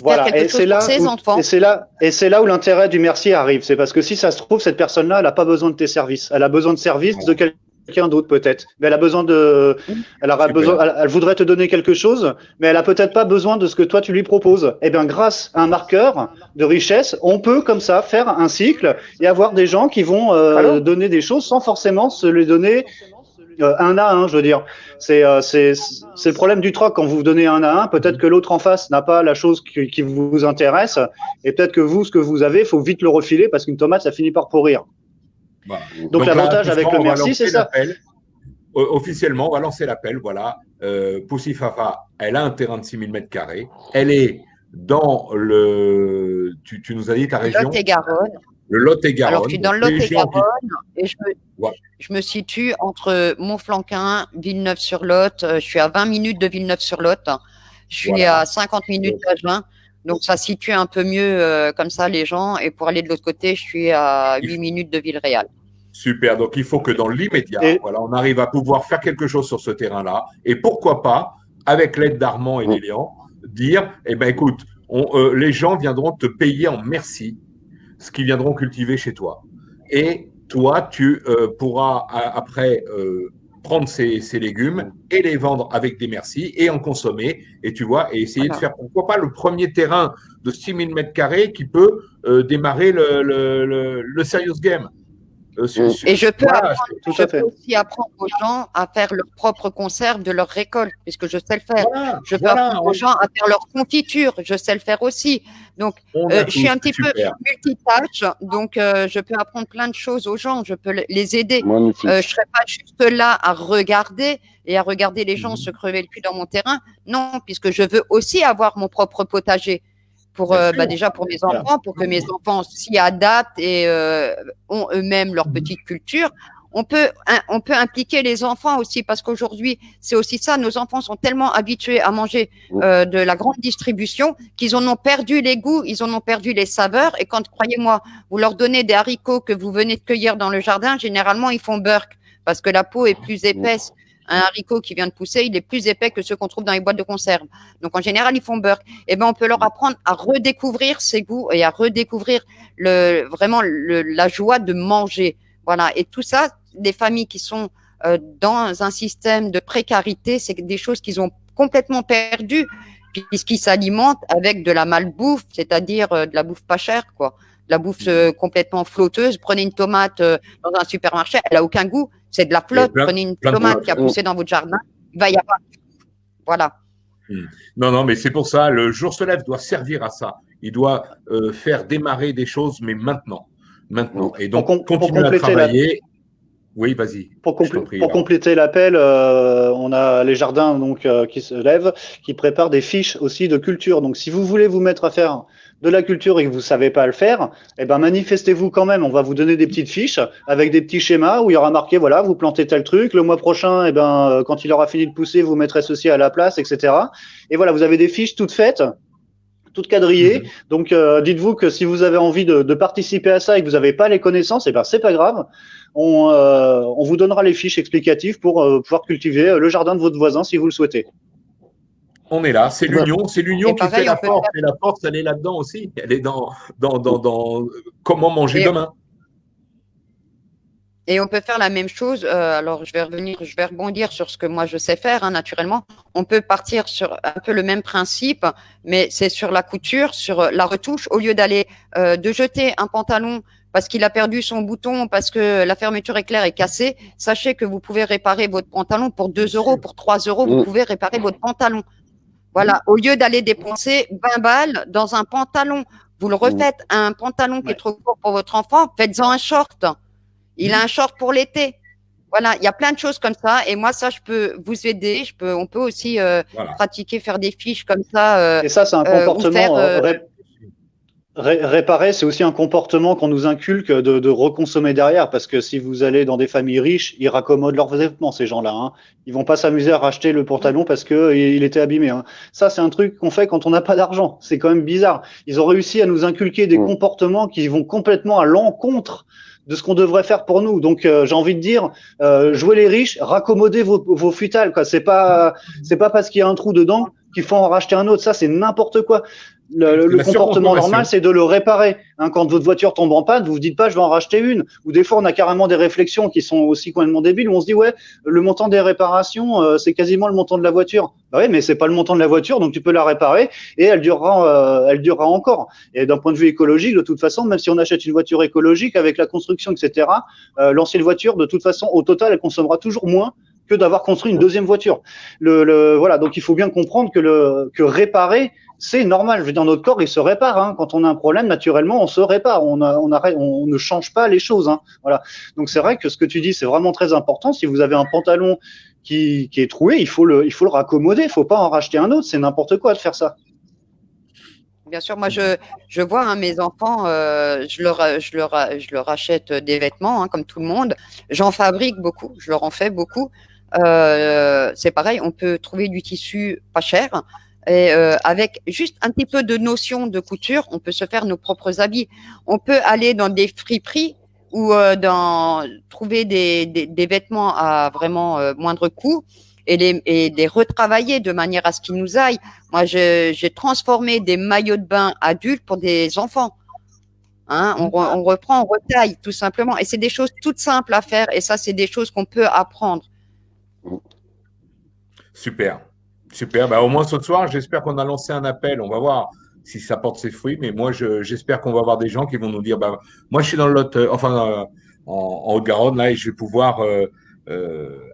[SPEAKER 2] faire quelque chose pour ses enfants.
[SPEAKER 5] Et c'est là où l'intérêt du merci arrive. C'est parce que si ça se trouve, cette personne-là, elle n'a pas besoin de tes services. Elle a besoin de services de quelqu'un d'autre peut-être. Mais elle a besoin elle voudrait te donner quelque chose, mais elle a peut-être pas besoin de ce que toi tu lui proposes. Eh bien, grâce à un marqueur de richesse, on peut comme ça faire un cycle et avoir des gens qui vont donner des choses sans forcément se les donner un à un. Je veux dire, c'est le problème du troc quand vous donnez un à un. Peut-être que l'autre en face n'a pas la chose qui vous intéresse, et peut-être que vous, ce que vous avez, faut vite le refiler parce qu'une tomate, ça finit par pourrir.
[SPEAKER 1] Voilà.
[SPEAKER 5] Donc l'avantage avec le merci, c'est ça.
[SPEAKER 1] Officiellement, on va lancer l'appel. Voilà, Poussy Fafa, elle a un terrain de 6000 m². Elle est dans le. Tu nous as dit ta région.
[SPEAKER 2] Lot-et-Garonne.
[SPEAKER 1] Le Lot-et-Garonne.
[SPEAKER 2] Alors, je suis dans le Lot-et-Garonne et je me situe entre Montflanquin, Villeneuve-sur-Lot. Je suis à 20 minutes de Villeneuve-sur-Lot. Je suis à 50 minutes d'Agen. Donc, ça situe un peu mieux comme ça les gens. Et pour aller de l'autre côté, je suis à 8 minutes de Villeréal.
[SPEAKER 1] Super. Donc, il faut que dans l'immédiat, on arrive à pouvoir faire quelque chose sur ce terrain-là. Et pourquoi pas, avec l'aide d'Armand et d'Élian, dire, écoute, les gens viendront te payer en merci ce qu'ils viendront cultiver chez toi. Et toi, tu pourras après prendre ces légumes et les vendre avec des merci et en consommer. Et tu vois, et essayer de faire, pourquoi pas, le premier terrain de 6000 m² qui peut démarrer le serious game.
[SPEAKER 2] Et je peux aussi apprendre aux gens à faire leur propre conserve de leur récolte, puisque je sais le faire. Je peux apprendre aux gens à faire leur confiture, je sais le faire aussi. Donc, je suis un petit peu multitâche, donc je peux apprendre plein de choses aux gens, je peux les aider. Je ne serai pas juste là à regarder et à regarder les gens se crever le cul dans mon terrain. Non, puisque je veux aussi avoir mon propre potager. Déjà pour mes enfants, pour que mes enfants s'y adaptent et ont eux-mêmes leur petite culture. On peut impliquer les enfants aussi parce qu'aujourd'hui, c'est aussi ça. Nos enfants sont tellement habitués à manger de la grande distribution qu'ils en ont perdu les goûts, ils en ont perdu les saveurs. Et quand, croyez-moi, vous leur donnez des haricots que vous venez de cueillir dans le jardin, généralement, ils font burk parce que la peau est plus épaisse. Un haricot qui vient de pousser, il est plus épais que ceux qu'on trouve dans les boîtes de conserve. Donc, en général, ils font burk. Eh ben, on peut leur apprendre à redécouvrir ses goûts et à redécouvrir la joie de manger. Voilà. Et tout ça, des familles qui sont dans un système de précarité, c'est des choses qu'ils ont complètement perdues puisqu'ils s'alimentent avec de la malbouffe, c'est-à-dire de la bouffe pas chère, quoi. De la bouffe complètement flotteuse. Prenez une tomate dans un supermarché, elle a aucun goût. C'est de la flotte. Prenez une tomate qui a poussé dans votre jardin, il va y avoir. Voilà.
[SPEAKER 1] Non, mais c'est pour ça, le jour se lève doit servir à ça. Il doit faire démarrer des choses, mais maintenant. Et donc, continuer à travailler. Oui, vas-y.
[SPEAKER 5] Pour compléter l'appel, on a les jardins qui se lèvent, qui préparent des fiches aussi de culture. Donc, si vous voulez vous mettre à faire de la culture et que vous savez pas le faire, manifestez-vous quand même. On va vous donner des petites fiches avec des petits schémas où il y aura marqué, voilà, vous plantez tel truc. Le mois prochain, quand il aura fini de pousser, vous mettrez ceci à la place, etc. Et voilà, vous avez des fiches toutes faites, toutes quadrillées. Donc, dites-vous que si vous avez envie de participer à ça et que vous n'avez pas les connaissances, c'est pas grave. On vous donnera les fiches explicatives pour pouvoir cultiver le jardin de votre voisin si vous le souhaitez.
[SPEAKER 1] On est là, c'est l'union qui fait la force. Et la force, elle est là-dedans aussi. Elle est dans comment manger demain.
[SPEAKER 2] Et on peut faire la même chose. Alors, je vais rebondir sur ce que moi je sais faire, naturellement. On peut partir sur un peu le même principe, mais c'est sur la couture, sur la retouche. Au lieu d'aller de jeter un pantalon parce qu'il a perdu son bouton, parce que la fermeture éclair est cassée, sachez que vous pouvez réparer votre pantalon pour 2 €, pour 3 €, vous pouvez réparer votre pantalon. Voilà, au lieu d'aller dépenser 20 balles dans un pantalon, vous le refaites, un pantalon qui est trop court pour votre enfant, faites-en un short. Il a un short pour l'été. Voilà, il y a plein de choses comme ça. Et moi, ça, je peux vous aider. On peut aussi pratiquer, faire des fiches comme ça.
[SPEAKER 5] Et ça, c'est un comportement réparer, c'est aussi un comportement qu'on nous inculque de reconsommer derrière, parce que si vous allez dans des familles riches, ils raccommodent leurs vêtements, ces gens-là. Hein. Ils vont pas s'amuser à racheter le pantalon parce que il était abîmé. Hein. Ça, c'est un truc qu'on fait quand on n'a pas d'argent. C'est quand même bizarre. Ils ont réussi à nous inculquer des comportements qui vont complètement à l'encontre de ce qu'on devrait faire pour nous. Donc, j'ai envie de dire, jouez les riches, raccommodez vos futales. Quoi. C'est pas parce qu'il y a un trou dedans qu'il faut en racheter un autre. Ça, c'est n'importe quoi. Le comportement normal, c'est de le réparer. Hein, quand votre voiture tombe en panne, vous vous dites pas, je vais en racheter une. Ou des fois, on a carrément des réflexions qui sont aussi complètement débiles, où on se dit, ouais, le montant des réparations, c'est quasiment le montant de la voiture. Bah oui, mais c'est pas le montant de la voiture, donc tu peux la réparer et elle durera encore. Et d'un point de vue écologique, de toute façon, même si on achète une voiture écologique avec la construction, etc., l'ancienne voiture, de toute façon, au total, elle consommera toujours moins que d'avoir construit une deuxième voiture. Voilà, donc il faut bien comprendre que réparer, c'est normal. Je veux dire, notre corps, il se répare. Hein. Quand on a un problème, naturellement, on se répare. On ne change pas les choses. Hein. Voilà. Donc c'est vrai que ce que tu dis, c'est vraiment très important. Si vous avez un pantalon qui est troué, il faut le raccommoder. Il faut pas en racheter un autre. C'est n'importe quoi de faire ça.
[SPEAKER 2] Bien sûr, moi je vois hein, mes enfants, je leur achète des vêtements hein, comme tout le monde. J'en fabrique beaucoup, je leur en fais beaucoup. C'est pareil, on peut trouver du tissu pas cher. Et avec juste un petit peu de notion de couture, on peut se faire nos propres habits. On peut aller dans des friperies ou trouver des vêtements à vraiment moindre coût et les retravailler de manière à ce qu'ils nous aillent. Moi, j'ai transformé des maillots de bain adultes pour des enfants. Hein, on reprend, on retaille tout simplement. Et c'est des choses toutes simples à faire. Et ça, c'est des choses qu'on peut apprendre.
[SPEAKER 1] Super. Super. Bah, au moins ce soir, j'espère qu'on a lancé un appel. On va voir si ça porte ses fruits. Mais moi, j'espère qu'on va avoir des gens qui vont nous dire bah, moi, je suis dans le Lot, en Haute-Garonne, là, et je vais pouvoir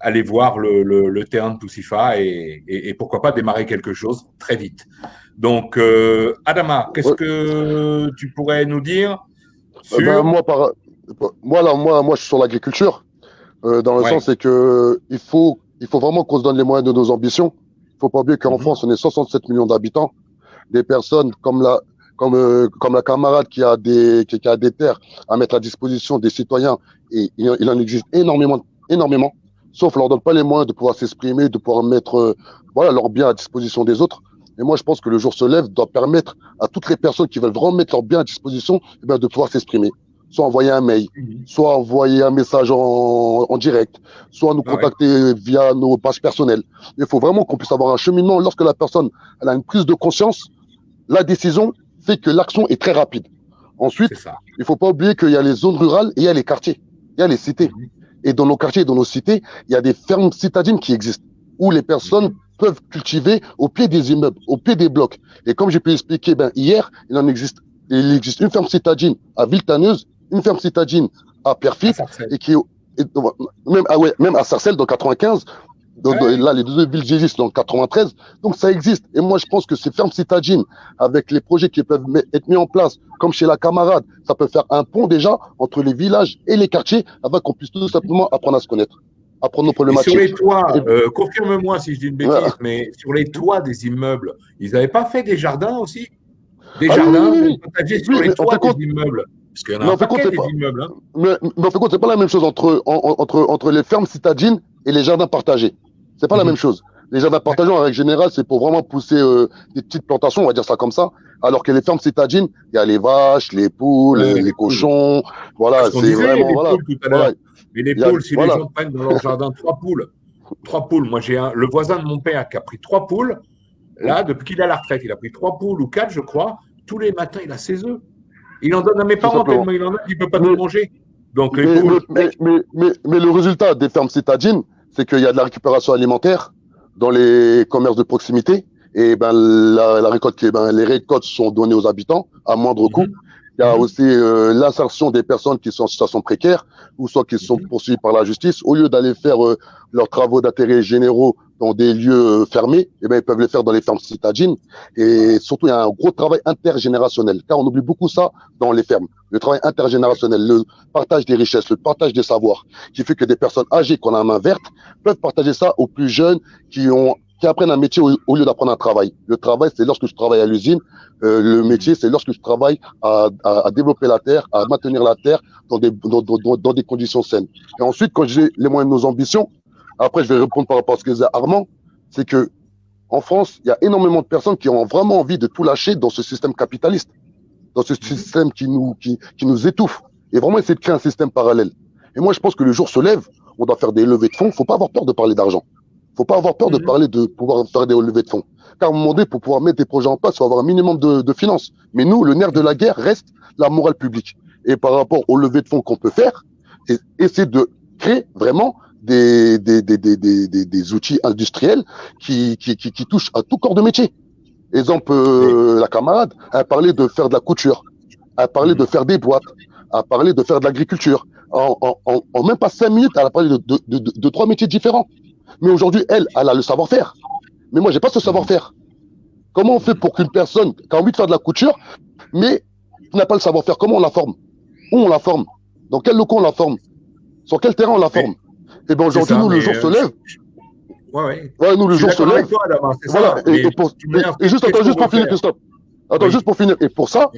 [SPEAKER 1] aller voir le terrain de Toussifa et pourquoi pas démarrer quelque chose très vite. Donc, Adama, qu'est-ce que tu pourrais nous dire sur…
[SPEAKER 6] Moi, je suis sur l'agriculture. Dans le sens, c'est que il faut vraiment qu'on se donne les moyens de nos ambitions. Il ne faut pas oublier qu'en France, on est 67 millions d'habitants. Des personnes comme la camarade qui a des terres à mettre à disposition des citoyens, et il en existe énormément, sauf on leur donne pas les moyens de pouvoir s'exprimer, de pouvoir mettre leurs biens à disposition des autres. Et moi, je pense que le jour se lève doit permettre à toutes les personnes qui veulent vraiment mettre leurs biens à disposition de pouvoir s'exprimer. Soit envoyer un mail, soit envoyer un message en direct, soit nous contacter via nos pages personnelles. Il faut vraiment qu'on puisse avoir un cheminement. Lorsque la personne elle a une prise de conscience, la décision fait que l'action est très rapide. Ensuite, il ne faut pas oublier qu'il y a les zones rurales et il y a les quartiers, il y a les cités. Et dans nos quartiers et dans nos cités, il y a des fermes citadines qui existent, où les personnes peuvent cultiver au pied des immeubles, au pied des blocs. Et comme j'ai pu expliquer, hier, il existe une ferme citadine à Villetaneuse, une ferme citadine à Perfit, et même à Sarcelles dans 95. Là, les deux villes existent dans 93. Donc, ça existe. Et moi, je pense que ces fermes citadines, avec les projets qui peuvent être mis en place, comme chez la camarade, ça peut faire un pont déjà entre les villages et les quartiers, afin qu'on puisse tout simplement apprendre à se connaître, apprendre nos problématiques.
[SPEAKER 1] Et sur les toits, confirme-moi si je dis une bêtise, mais sur les toits des immeubles, ils n'avaient pas fait des jardins aussi? Des jardins partagés sur les toits des immeubles? Parce qu'il y en a un paquet des immeubles. Hein.
[SPEAKER 6] Mais en fait, c'est pas la même chose entre les fermes citadines et les jardins partagés. C'est pas la même chose. Les jardins partagés, en règle générale, c'est pour vraiment pousser des petites plantations, on va dire ça comme ça. Alors que les fermes citadines, il y a les vaches, les poules, les cochons. Voilà, c'est vraiment…
[SPEAKER 1] Mais les poules, si les gens prennent dans leur jardin 3 poules. Moi, j'ai le voisin de mon père qui a pris 3 poules. Là, depuis qu'il a la retraite, il a pris 3 poules ou 4, je crois. Tous les matins, il a ses œufs. Il en donne à mes parents tellement il en a qu'il ne peut pas tout manger. Donc,
[SPEAKER 6] mais le résultat des fermes citadines, c'est qu'il y a de la récupération alimentaire dans les commerces de proximité. Et la récolte, les récoltes sont données aux habitants à moindre coût. Il y a aussi l'insertion des personnes qui sont en situation précaire ou soit qui sont poursuivies par la justice. Au lieu d'aller faire leurs travaux d'intérêt généraux dans des lieux fermés, eh ben, ils peuvent les faire dans les fermes citadines. Et surtout, il y a un gros travail intergénérationnel, car on oublie beaucoup ça dans les fermes. Le travail intergénérationnel, le partage des richesses, le partage des savoirs, qui fait que des personnes âgées qui ont la main verte peuvent partager ça aux plus jeunes qui apprennent un métier au lieu d'apprendre un travail. Le travail, c'est lorsque je travaille à l'usine. Le métier, c'est lorsque je travaille à développer la terre, à maintenir la terre dans des conditions saines. Et ensuite, quand j'ai les moyens de nos ambitions, après, je vais répondre par rapport à ce que disait Armand, c'est que en France, il y a énormément de personnes qui ont vraiment envie de tout lâcher dans ce système capitaliste, dans ce système qui nous étouffe, et vraiment essayer de créer un système parallèle. Et moi, je pense que le jour se lève, on doit faire des levées de fonds. Faut pas avoir peur de parler d'argent. Faut pas avoir peur de parler de pouvoir faire des levées de fonds. Car à un moment donné, pour pouvoir mettre des projets en place, il faut avoir un minimum de finances. Mais nous, le nerf de la guerre reste la morale publique. Et par rapport aux levées de fonds qu'on peut faire, essayer de créer vraiment des outils industriels qui touchent à tout corps de métier. Exemple, la camarade a parlé de faire de la couture, a parlé de faire des boîtes, a parlé de faire de l'agriculture. En même pas 5 minutes, elle a parlé de 3 métiers différents. Mais aujourd'hui, elle a le savoir-faire. Mais moi, j'ai pas ce savoir-faire. Comment on fait pour qu'une personne qui a envie de faire de la couture, mais qui n'a pas le savoir-faire, comment on la forme? Où on la forme? Dans quel locaux on la forme? Sur quel terrain on la forme? Et bien aujourd'hui, nous, le jour se lève.
[SPEAKER 1] Ouais,
[SPEAKER 6] nous, le jour se lève. Voilà. Et juste pour finir, Christophe. Juste pour finir. Et pour ça,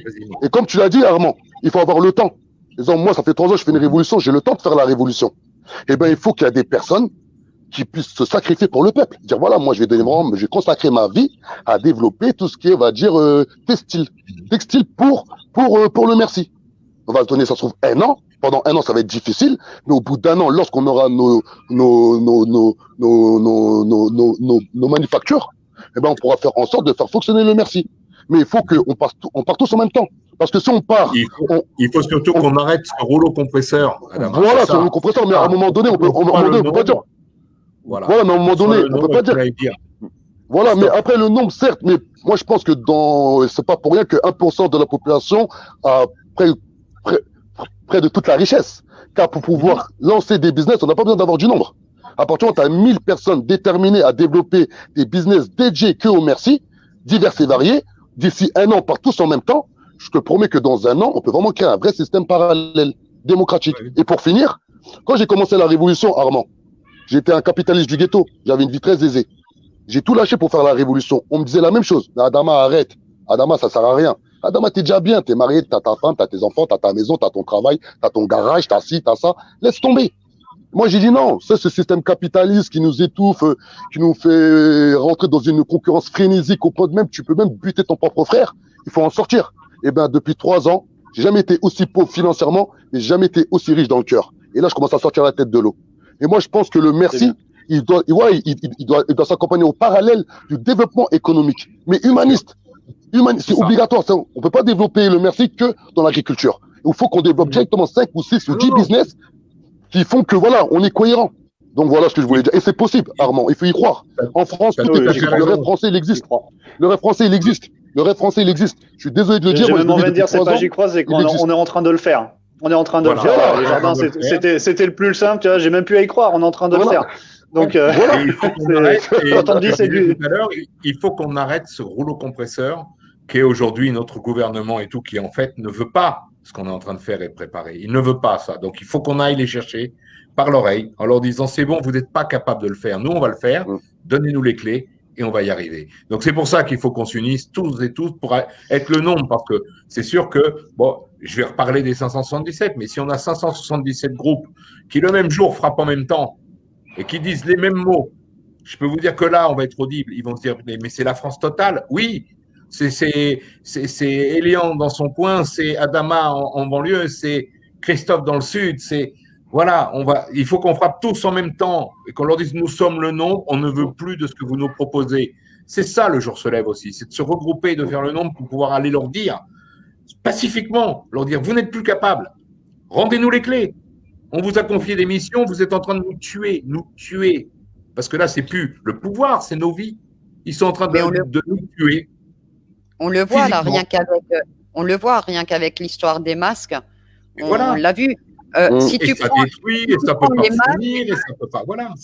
[SPEAKER 6] et comme tu l'as dit, Armand, il faut avoir le temps. Exemple, moi, ça fait 3 ans que je fais une révolution, j'ai le temps de faire la révolution. Et ben, il faut qu'il y ait des personnes qui puissent se sacrifier pour le peuple. Dire, voilà, moi, je vais consacrer ma vie à développer tout ce qui est, on va dire, textile. Textile pour le merci. On va donner, ça se trouve, 1 an. Pendant 1 an, ça va être difficile, mais au bout d'1 an, lorsqu'on aura nos manufactures, eh ben, on pourra faire en sorte de faire fonctionner le merci. Mais il faut qu'on part tous en même temps. Parce que si on part.
[SPEAKER 1] Il faut surtout qu'on arrête ce rouleau compresseur.
[SPEAKER 6] Voilà, ce rouleau compresseur, mais à un moment donné, on peut pas dire. Voilà, mais à un moment donné, on peut pas dire. Voilà, mais après le nombre, certes, mais moi je pense que c'est pas pour rien que 1% de la population a près de toute la richesse. Car pour pouvoir lancer des business, on n'a pas besoin d'avoir du nombre. À partir du moment où tu as 1000 personnes déterminées à développer des business dédiés que au merci, divers et variés, d'ici 1 an, par tous en même temps, je te promets que dans 1 an, on peut vraiment créer un vrai système parallèle, démocratique. Et pour finir, quand j'ai commencé la révolution, Armand, j'étais un capitaliste du ghetto, j'avais une vie très aisée. J'ai tout lâché pour faire la révolution. On me disait la même chose. Adama, arrête. Adama, ça sert à rien. Adama, t'es déjà bien, t'es marié, t'as ta femme, t'as tes enfants, t'as ta maison, t'as ton travail, t'as ton garage, t'as ci, t'as ça. Laisse tomber. Moi, j'ai dit non. C'est ce système capitaliste qui nous étouffe, qui nous fait rentrer dans une concurrence frénésique au point de même, tu peux même buter ton propre frère. Il faut en sortir. Et ben, depuis 3 ans, j'ai jamais été aussi pauvre financièrement, mais j'ai jamais été aussi riche dans le cœur. Et là, je commence à sortir la tête de l'eau. Et moi, je pense que le merci, il doit s'accompagner au parallèle du développement économique, mais humaniste. C'est obligatoire. On peut pas développer le merci que dans l'agriculture. Il faut qu'on développe directement 5 ou 6 ou 10 business qui font que voilà, on est cohérent. Donc voilà ce que je voulais dire. Et c'est possible, Armand. Il faut y croire. En France, tout est possible. Le rêve français, il existe. Le rêve français, il existe. Le rêve français, il existe. Je suis désolé de le dire.
[SPEAKER 5] J'ai même envie de dire, c'est pas j'y crois, c'est qu'on est en train de le faire. On est en train de le faire. Les jardins, c'était le plus simple. Tu vois, j'ai même plus à y croire. On est en train de le faire. Donc,
[SPEAKER 1] il faut qu'on arrête ce rouleau compresseur qui est aujourd'hui notre gouvernement et tout, qui en fait ne veut pas ce qu'on est en train de faire et préparer. Il ne veut pas ça. Donc, il faut qu'on aille les chercher par l'oreille en leur disant c'est bon, vous n'êtes pas capable de le faire. Nous, on va le faire. Donnez-nous les clés et on va y arriver. Donc, c'est pour ça qu'il faut qu'on s'unisse tous et toutes pour être le nombre, parce que c'est sûr que, bon, je vais reparler des 577, mais si on a 577 groupes qui le même jour frappent en même temps et qui disent les mêmes mots, je peux vous dire que là, on va être audible. Ils vont se dire, mais c'est la France totale. Oui, c'est Elian dans son coin, c'est Adama en banlieue, c'est Christophe dans le sud, c'est… Voilà, il faut qu'on frappe tous en même temps et qu'on leur dise, nous sommes le nombre, on ne veut plus de ce que vous nous proposez. C'est ça, le jour se lève aussi, c'est de se regrouper et de faire le nombre pour pouvoir aller leur dire, pacifiquement, leur dire, vous n'êtes plus capables, rendez-nous les clés. On vous a confié des missions, vous êtes en train de nous tuer. Parce que là, c'est plus le pouvoir, c'est nos vies. Ils sont en train de nous tuer.
[SPEAKER 2] On le voit là, rien qu'avec l'histoire des masques. On l'a vu. Si
[SPEAKER 1] Et
[SPEAKER 2] tu
[SPEAKER 1] ça
[SPEAKER 2] prends,
[SPEAKER 1] détruit,
[SPEAKER 2] si
[SPEAKER 1] et
[SPEAKER 2] tu
[SPEAKER 1] ça peut
[SPEAKER 2] prends
[SPEAKER 1] pas
[SPEAKER 2] les masques,
[SPEAKER 1] fournir, et ça peut pas. Voilà.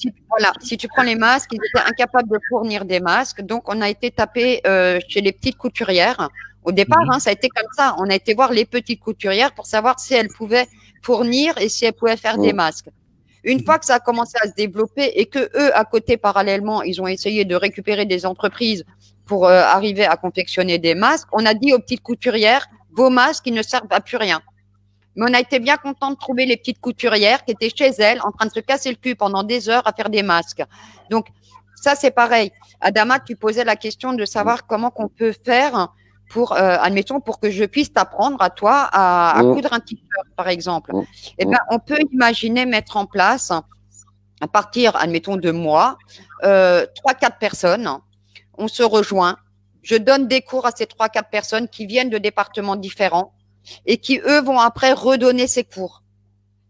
[SPEAKER 2] si tu prends les masques, ils étaient incapables de fournir des masques. Donc, on a été tapé chez les petites couturières. Au départ,
[SPEAKER 1] Mhm.
[SPEAKER 2] ça a été comme ça. On a été voir les petites couturières pour savoir si elles pouvaient fournir et si elles pouvaient faire des masques. Une fois que ça a commencé à se développer et que eux, à côté, parallèlement, ils ont essayé de récupérer des entreprises pour arriver à confectionner des masques, on a dit aux petites couturières, vos masques, ils ne servent à plus rien. Mais on a été bien content de trouver les petites couturières qui étaient chez elles en train de se casser le cul pendant des heures à faire des masques. Donc, ça, c'est pareil. Adama, tu posais la question de savoir comment qu'on peut faire pour, admettons, pour que je puisse t'apprendre à toi à coudre un t-shirt, par exemple. Eh ben, on peut imaginer mettre en place, à partir, admettons, de moi, 3-4 personnes. On se rejoint. Je donne des cours à ces 3-4 personnes qui viennent de départements différents et qui, eux, vont après redonner ces cours.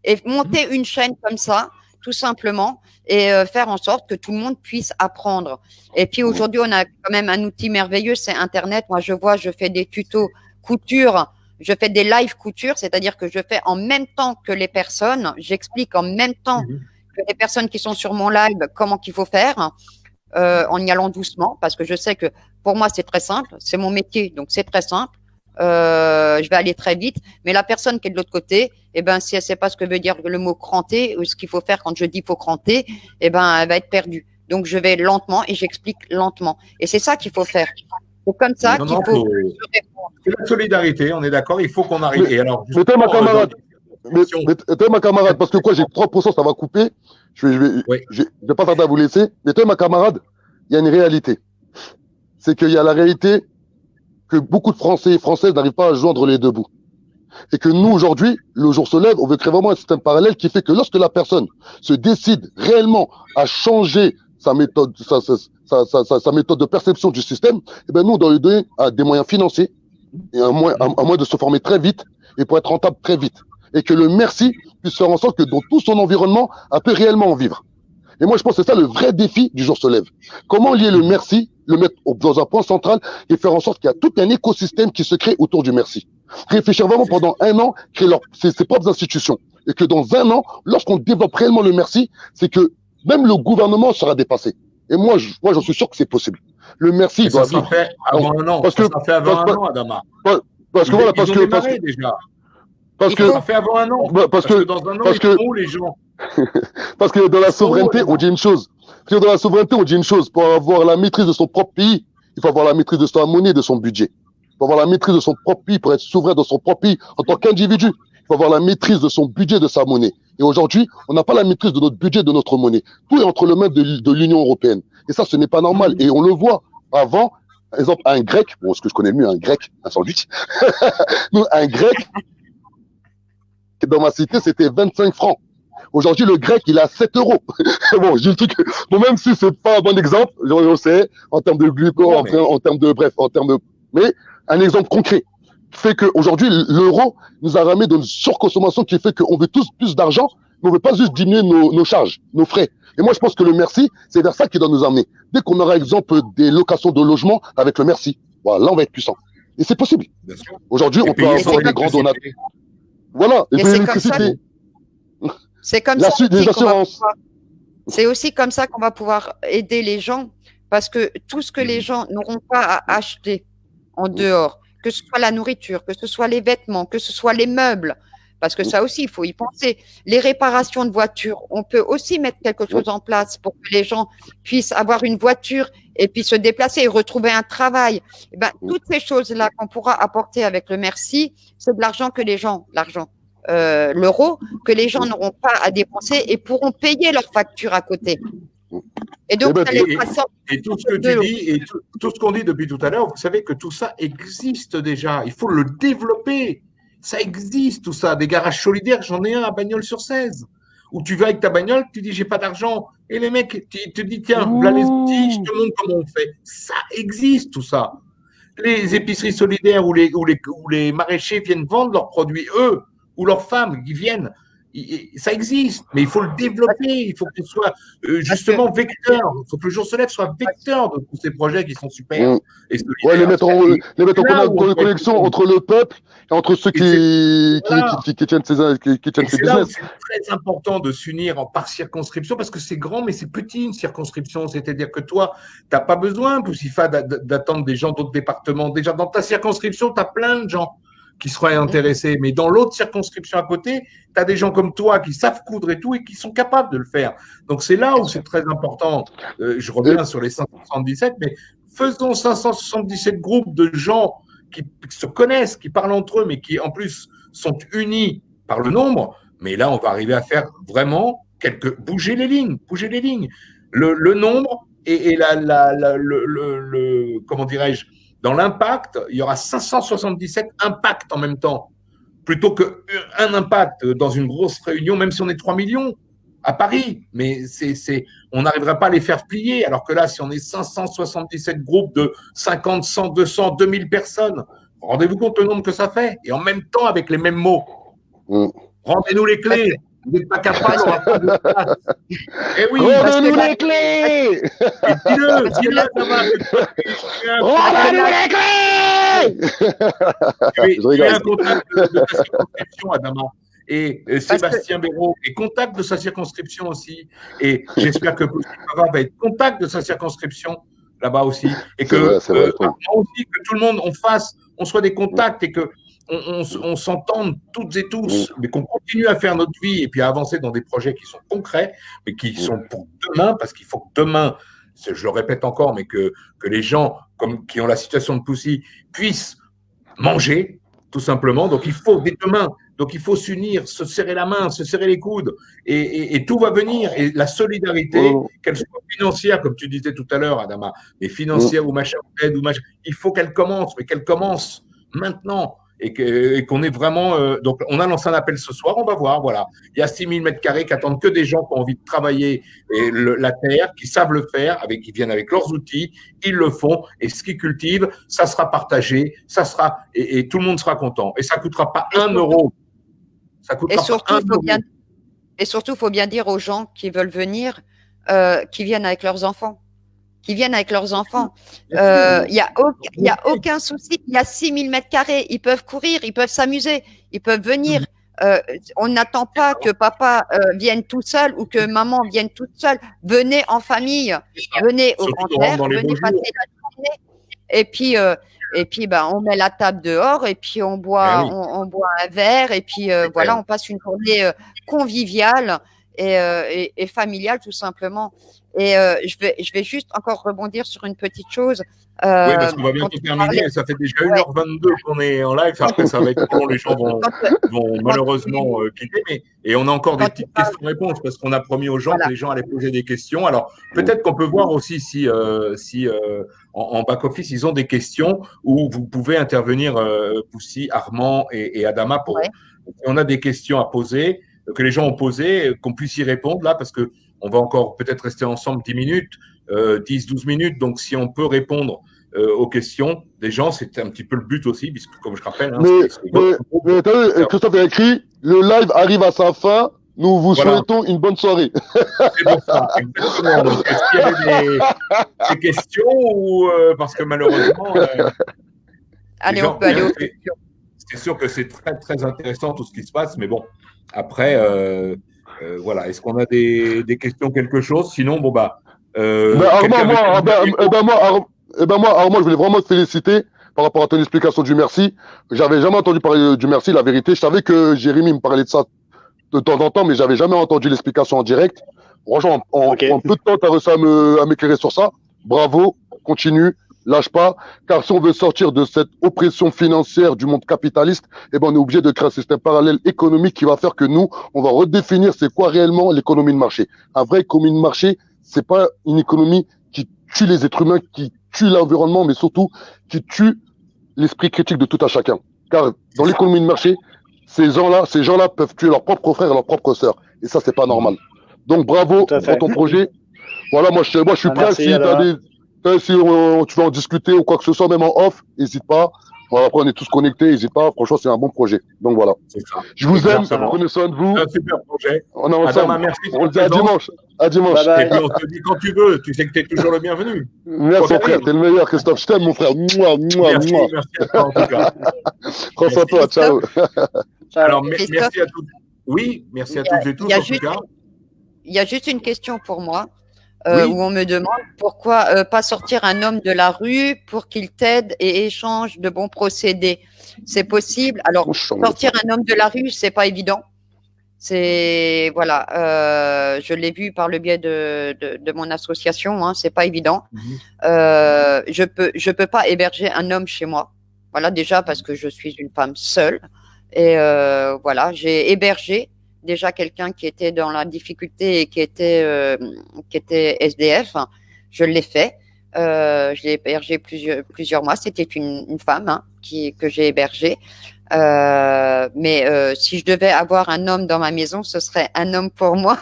[SPEAKER 2] Et monter une chaîne comme ça, tout simplement, et faire en sorte que tout le monde puisse apprendre. Et puis aujourd'hui, on a quand même un outil merveilleux, c'est Internet. Moi, je fais des tutos couture, je fais des live couture, c'est-à-dire que je fais en même temps que les personnes, j'explique en même temps que les personnes qui sont sur mon live comment qu'il faut faire, en y allant doucement, parce que je sais que pour moi, c'est très simple, c'est mon métier, donc c'est très simple. Je vais aller très vite, mais la personne qui est de l'autre côté, eh ben, si elle sait pas ce que veut dire le mot cranter ou ce qu'il faut faire quand je dis faut cranter, eh ben, elle va être perdue. Donc, je vais lentement et j'explique lentement. Et c'est ça qu'il faut faire. C'est comme ça qu'il faut se répondre.
[SPEAKER 1] C'est la solidarité, on est d'accord, il faut qu'on arrive. Et alors,
[SPEAKER 6] Mettez ma camarade. Mettez ma camarade, parce que quoi, j'ai 3%, ça va couper. Je vais pas tarder à vous laisser. Mettez ma camarade, il y a une réalité. C'est qu'il y a la réalité que beaucoup de Français et Françaises n'arrivent pas à joindre les deux bouts. Et que nous, aujourd'hui, le jour se lève, on veut créer vraiment un système parallèle qui fait que lorsque la personne se décide réellement à changer sa méthode, sa méthode de perception du système, eh ben nous, on doit lui donner des moyens financiers et un moyen de se former très vite et pour être rentable très vite. Et que le merci puisse faire en sorte que dans tout son environnement, elle peut réellement en vivre. Et moi, je pense que c'est ça le vrai défi du jour se lève. Comment lier le merci, le mettre dans un point central et faire en sorte qu'il y a tout un écosystème qui se crée autour du merci. Réfléchir vraiment pendant un an, créer ses propres institutions. Et que dans un an, lorsqu'on développe réellement le merci, c'est que même le gouvernement sera dépassé. Et moi, j'en suis sûr que c'est possible. Le merci
[SPEAKER 1] doit vivre. Ça fait avant un an. Ça fait avant un an, Adama.
[SPEAKER 6] Parce que voilà, parce que
[SPEAKER 1] déjà.
[SPEAKER 6] Parce que
[SPEAKER 1] ça fait avant un an. Parce que dans un an, ils feront les gens.
[SPEAKER 6] Parce que dans la souveraineté, on dit une chose. Parce que dans la souveraineté, on dit une chose. Pour avoir la maîtrise de son propre pays, il faut avoir la maîtrise de sa monnaie, de son budget. Il faut avoir la maîtrise de son propre pays pour être souverain dans son propre pays en tant qu'individu. Il faut avoir la maîtrise de son budget, de sa monnaie. Et aujourd'hui, on n'a pas la maîtrise de notre budget, de notre monnaie. Tout est entre les mains de l'Union européenne. Et ça, ce n'est pas normal. Et on le voit avant. Par exemple, un grec, bon, ce que je connais le mieux, un grec, un sandwich. Un grec, dans ma cité, c'était 25 francs. Aujourd'hui, le grec, il est à 7 euros. Bon, je dis le truc. Bon, même si c'est pas un bon exemple, je sais, en termes de glucose, en termes de, bref, en termes de, mais un exemple concret fait qu'aujourd'hui, l'euro nous a ramené dans une surconsommation qui fait qu'on veut tous plus d'argent, mais on veut pas juste diminuer nos charges, nos frais. Et moi, je pense que le merci, c'est vers ça qui doit nous amener. Dès qu'on aura, exemple, des locations de logement avec le merci, voilà, là, on va être puissant. Et c'est possible. Aujourd'hui, on peut avoir des grands donateurs. Voilà, et puis l'électricité.
[SPEAKER 2] C'est comme ça. C'est aussi comme ça qu'on va pouvoir aider les gens, parce que tout ce que les gens n'auront pas à acheter en dehors, que ce soit la nourriture, que ce soit les vêtements, que ce soit les meubles, parce que ça aussi, il faut y penser. Les réparations de voitures, on peut aussi mettre quelque chose en place pour que les gens puissent avoir une voiture et puis se déplacer et retrouver un travail. Et ben, toutes ces choses-là qu'on pourra apporter avec le merci, c'est de l'argent que les gens, l'euro, que les gens n'auront pas à dépenser et pourront payer leurs factures à côté. Et donc,
[SPEAKER 1] et tout ce que tu dis, et tout ce qu'on dit depuis tout à l'heure, vous savez que tout ça existe déjà. Il faut le développer. Ça existe, tout ça. Des garages solidaires, j'en ai un à Bagnols-sur-Cèze, où tu vas avec ta bagnole, tu dis j'ai pas d'argent. Et les mecs, tu te dis tiens, voilà les outils, je te montre comment on fait. Ça existe, tout ça. Les épiceries solidaires où les maraîchers viennent vendre leurs produits, eux, ou leurs femmes qui viennent. Ça existe, mais il faut le développer. Il faut que ce soit justement vecteur. Il faut que le jour se lève soit vecteur de tous ces projets qui sont super. Et
[SPEAKER 6] ouais, les mettre en connexion entre le peuple et entre ceux qui tiennent ces business.
[SPEAKER 1] C'est très important de s'unir par circonscription parce que c'est grand, mais c'est petit une circonscription. C'est-à-dire que toi, tu n'as pas besoin, Poussifa, d'attendre des gens d'autres départements. Déjà, dans ta circonscription, tu as plein de gens qui seraient intéressés. Mais dans l'autre circonscription à côté, tu as des gens comme toi qui savent coudre et tout et qui sont capables de le faire. Donc, c'est là où c'est très important. Je reviens sur les 577, mais faisons 577 groupes de gens qui se connaissent, qui parlent entre eux, mais qui en plus sont unis par le nombre. Mais là, on va arriver à faire vraiment bouger les lignes. Le nombre et comment dirais-je, dans l'impact, il y aura 577 impacts en même temps, plutôt qu'un impact dans une grosse réunion, même si on est 3 millions à Paris. Mais on n'arriverait pas à les faire plier, alors que là, si on est 577 groupes de 50, 100, 200, 2000 personnes, rendez-vous compte le nombre que ça fait, et en même temps avec les mêmes mots. Rendez-nous les clés. Vous n'êtes pas capable, on va pas de place. Eh oui,
[SPEAKER 6] rendez-nous les clés.
[SPEAKER 1] Dis-le,
[SPEAKER 6] rendez-nous les clés.
[SPEAKER 1] Tu es un contact de ta circonscription, Adama. Et Sébastien Béraud est contact de sa circonscription aussi. Et j'espère que Poussifa va être contact de sa circonscription là-bas aussi. Et que moi aussi, que tout le monde, on soit des contacts et que on s'entende toutes et tous, mais qu'on continue à faire notre vie et puis à avancer dans des projets qui sont concrets, mais qui sont pour demain, parce qu'il faut que demain, je le répète encore, mais que les gens qui ont la situation de Poussy puissent manger, tout simplement. Donc il faut, dès demain, donc il faut s'unir, se serrer la main, se serrer les coudes, et tout va venir. Et la solidarité, qu'elle soit financière, comme tu disais tout à l'heure, Adama, mais financière ou machin, aide ou machin, il faut qu'elle commence, mais qu'elle commence maintenant. Et qu'on est vraiment… donc, on a lancé un appel ce soir, on va voir, voilà. Il y a 6000 mètres carrés qui attendent que des gens qui ont envie de travailler la terre, qui savent le faire, qui viennent avec leurs outils, ils le font, et ce qu'ils cultivent, ça sera partagé, ça sera… Et tout le monde sera content. Et ça ne coûtera pas 1 euro. Ça coûtera pas 1 euro.
[SPEAKER 2] Et surtout, il faut bien dire aux gens qui veulent venir, qui viennent avec leurs enfants. Il n'y a aucun souci. Il y a 6000 mètres carrés. Ils peuvent courir, ils peuvent s'amuser, ils peuvent venir. On n'attend pas que papa vienne tout seul ou que maman vienne toute seule. Venez en famille, venez au grand air, venez passer la journée. Et puis, on met la table dehors et puis on boit un verre et puis voilà, on passe une journée conviviale et familiale tout simplement. Et je vais juste encore rebondir sur une petite chose.
[SPEAKER 1] Oui, parce qu'on va bientôt terminer. Ça fait déjà 1h22 qu'on est en live. Après, ça va être long. Les gens vont malheureusement quitter. Et on a encore des petites questions-réponses parce qu'on a promis aux gens que les gens allaient poser des questions. Alors, peut-être qu'on peut voir aussi si en back-office, ils ont des questions où vous pouvez intervenir, Poussy, Armand et Adama. On a des questions à poser, que les gens ont posées, qu'on puisse y répondre là, parce que on va encore peut-être rester ensemble 10 minutes, 10-12 minutes. Donc, si on peut répondre aux questions des gens, c'est un petit peu le but aussi, puisque, comme je rappelle…
[SPEAKER 6] mais Christophe a écrit « Le live arrive à sa fin. Nous vous souhaitons une bonne soirée. »
[SPEAKER 1] C'est pour ça, exactement. Donc, est-ce qu'il y avait des questions ou parce que malheureusement…
[SPEAKER 2] Allez, on peut aller aux questions.
[SPEAKER 1] C'est sûr que c'est très, très intéressant tout ce qui se passe, mais bon, après… voilà, est-ce qu'on a des questions, quelque chose? Sinon, bon, moi, Armand,
[SPEAKER 6] je voulais vraiment te féliciter par rapport à ton explication du merci. J'avais jamais entendu parler du merci, la vérité. Je savais que Jérémy me parlait de ça de temps en temps, mais j'avais jamais entendu l'explication en direct. Franchement, en peu de temps, tu as réussi à m'éclairer sur ça. Bravo, continue. Lâche pas, car si on veut sortir de cette oppression financière du monde capitaliste, on est obligé de créer un système parallèle économique qui va faire que nous, on va redéfinir c'est quoi réellement l'économie de marché. Un vrai économie de marché, c'est pas une économie qui tue les êtres humains, qui tue l'environnement, mais surtout qui tue l'esprit critique de tout à chacun. Car dans l'économie de marché, ces gens-là peuvent tuer leurs propres frères et leurs propres sœurs. Et ça, c'est pas normal. Donc bravo pour ton projet. Voilà, moi je suis prêt. Si tu veux en discuter ou quoi que ce soit, même en off, n'hésite pas. Voilà, après, on est tous connectés, n'hésitez pas. Franchement, c'est un bon projet. Donc voilà.
[SPEAKER 1] C'est ça.
[SPEAKER 6] Je vous aime,
[SPEAKER 1] Exactement.
[SPEAKER 6] prenez soin de vous.
[SPEAKER 1] C'est un super projet.
[SPEAKER 6] On est ensemble.
[SPEAKER 1] Adama, merci.
[SPEAKER 6] On se dit à dimanche. À dimanche.
[SPEAKER 5] Bye bye.
[SPEAKER 1] Et puis on te dit quand tu veux. Tu sais que tu es toujours le bienvenu.
[SPEAKER 6] Merci, mon frère. T'es le meilleur, Christophe. Je t'aime, mon frère. Mouah, mouah,
[SPEAKER 1] Merci,
[SPEAKER 6] mouah.
[SPEAKER 1] merci à toi en tout cas.
[SPEAKER 6] Prends soin de toi. Ciao.
[SPEAKER 1] Alors,
[SPEAKER 2] Christophe,
[SPEAKER 1] merci à tous. Oui, merci à toutes et tous
[SPEAKER 2] il y a
[SPEAKER 1] en tout
[SPEAKER 2] juste-
[SPEAKER 1] cas.
[SPEAKER 2] Il y a juste une question pour moi,
[SPEAKER 1] Oui.
[SPEAKER 2] où on me demande pourquoi pas sortir un homme de la rue pour qu'il t'aide et échange de bons procédés. C'est possible. Alors, sortir un homme de la rue, c'est pas évident. C'est voilà, je l'ai vu par le biais de mon association, hein, c'est pas évident. Je peux pas héberger un homme chez moi. Voilà, déjà parce que je suis une femme seule. Et voilà, j'ai hébergé déjà quelqu'un qui était dans la difficulté et qui était SDF. Je l'ai fait. Je l'ai hébergé plusieurs mois. C'était une femme, hein, que j'ai hébergée. Mais si je devais avoir un homme dans ma maison, ce serait un homme pour moi.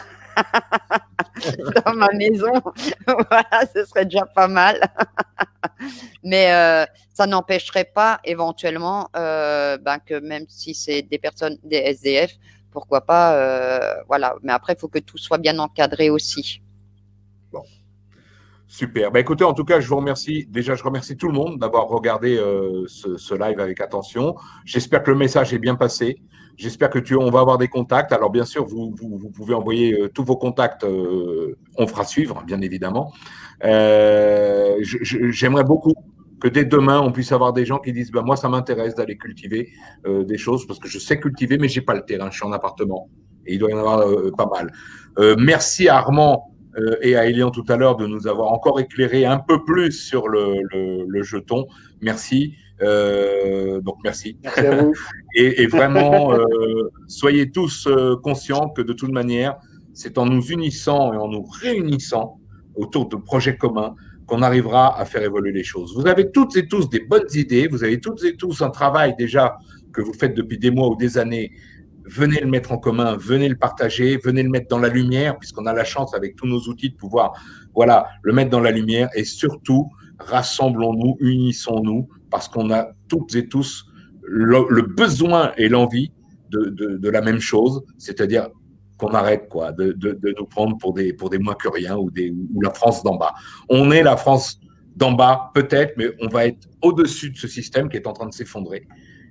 [SPEAKER 2] Dans ma maison, voilà, ce serait déjà pas mal. Mais ça n'empêcherait pas éventuellement que même si c'est des personnes, des SDF, pourquoi pas, voilà. Mais après, il faut que tout soit bien encadré aussi.
[SPEAKER 1] Bon. Super. Bah, écoutez, en tout cas, je vous remercie. Déjà, je remercie tout le monde d'avoir regardé ce live avec attention. J'espère que le message est bien passé. J'espère que on va avoir des contacts. Alors, bien sûr, vous pouvez envoyer tous vos contacts. On fera suivre, bien évidemment. J'aimerais beaucoup que dès demain, on puisse avoir des gens qui disent moi, ça m'intéresse d'aller cultiver des choses parce que je sais cultiver, mais j'ai pas le terrain. Je suis en appartement et il doit y en avoir pas mal. Merci à Armand et à Elian tout à l'heure de nous avoir encore éclairé un peu plus sur le jeton. Merci. Donc merci.
[SPEAKER 5] Merci à vous.
[SPEAKER 1] Et vraiment, soyez tous conscients que de toute manière, c'est en nous unissant et en nous réunissant autour de projets communs qu'on arrivera à faire évoluer les choses. Vous avez toutes et tous des bonnes idées, vous avez toutes et tous un travail déjà que vous faites depuis des mois ou des années. Venez le mettre en commun, venez le partager, venez le mettre dans la lumière, puisqu'on a la chance avec tous nos outils de pouvoir le mettre dans la lumière. Et surtout, rassemblons-nous, unissons-nous, parce qu'on a toutes et tous le besoin et l'envie de la même chose, c'est-à-dire qu'on arrête de nous prendre pour des moins que rien ou la France d'en bas. On est la France d'en bas, peut-être, mais on va être au-dessus de ce système qui est en train de s'effondrer.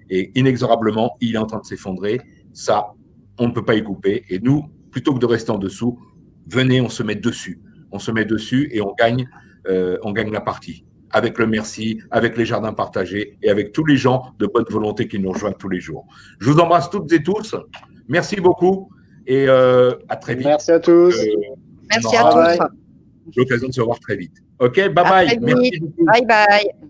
[SPEAKER 1] Et inexorablement, il est en train de s'effondrer. Ça, on ne peut pas y couper. Et nous, plutôt que de rester en dessous, venez, on se met dessus. On se met dessus et on gagne la partie. Avec le merci, avec les jardins partagés et avec tous les gens de bonne volonté qui nous rejoignent tous les jours. Je vous embrasse toutes et tous. Merci beaucoup et à très vite.
[SPEAKER 5] Merci à tous.
[SPEAKER 2] Merci à tous.
[SPEAKER 1] L'occasion de se voir très vite. OK, bye
[SPEAKER 2] À
[SPEAKER 1] bye.
[SPEAKER 2] très
[SPEAKER 1] Merci
[SPEAKER 2] vite.
[SPEAKER 1] beaucoup.
[SPEAKER 2] Bye bye.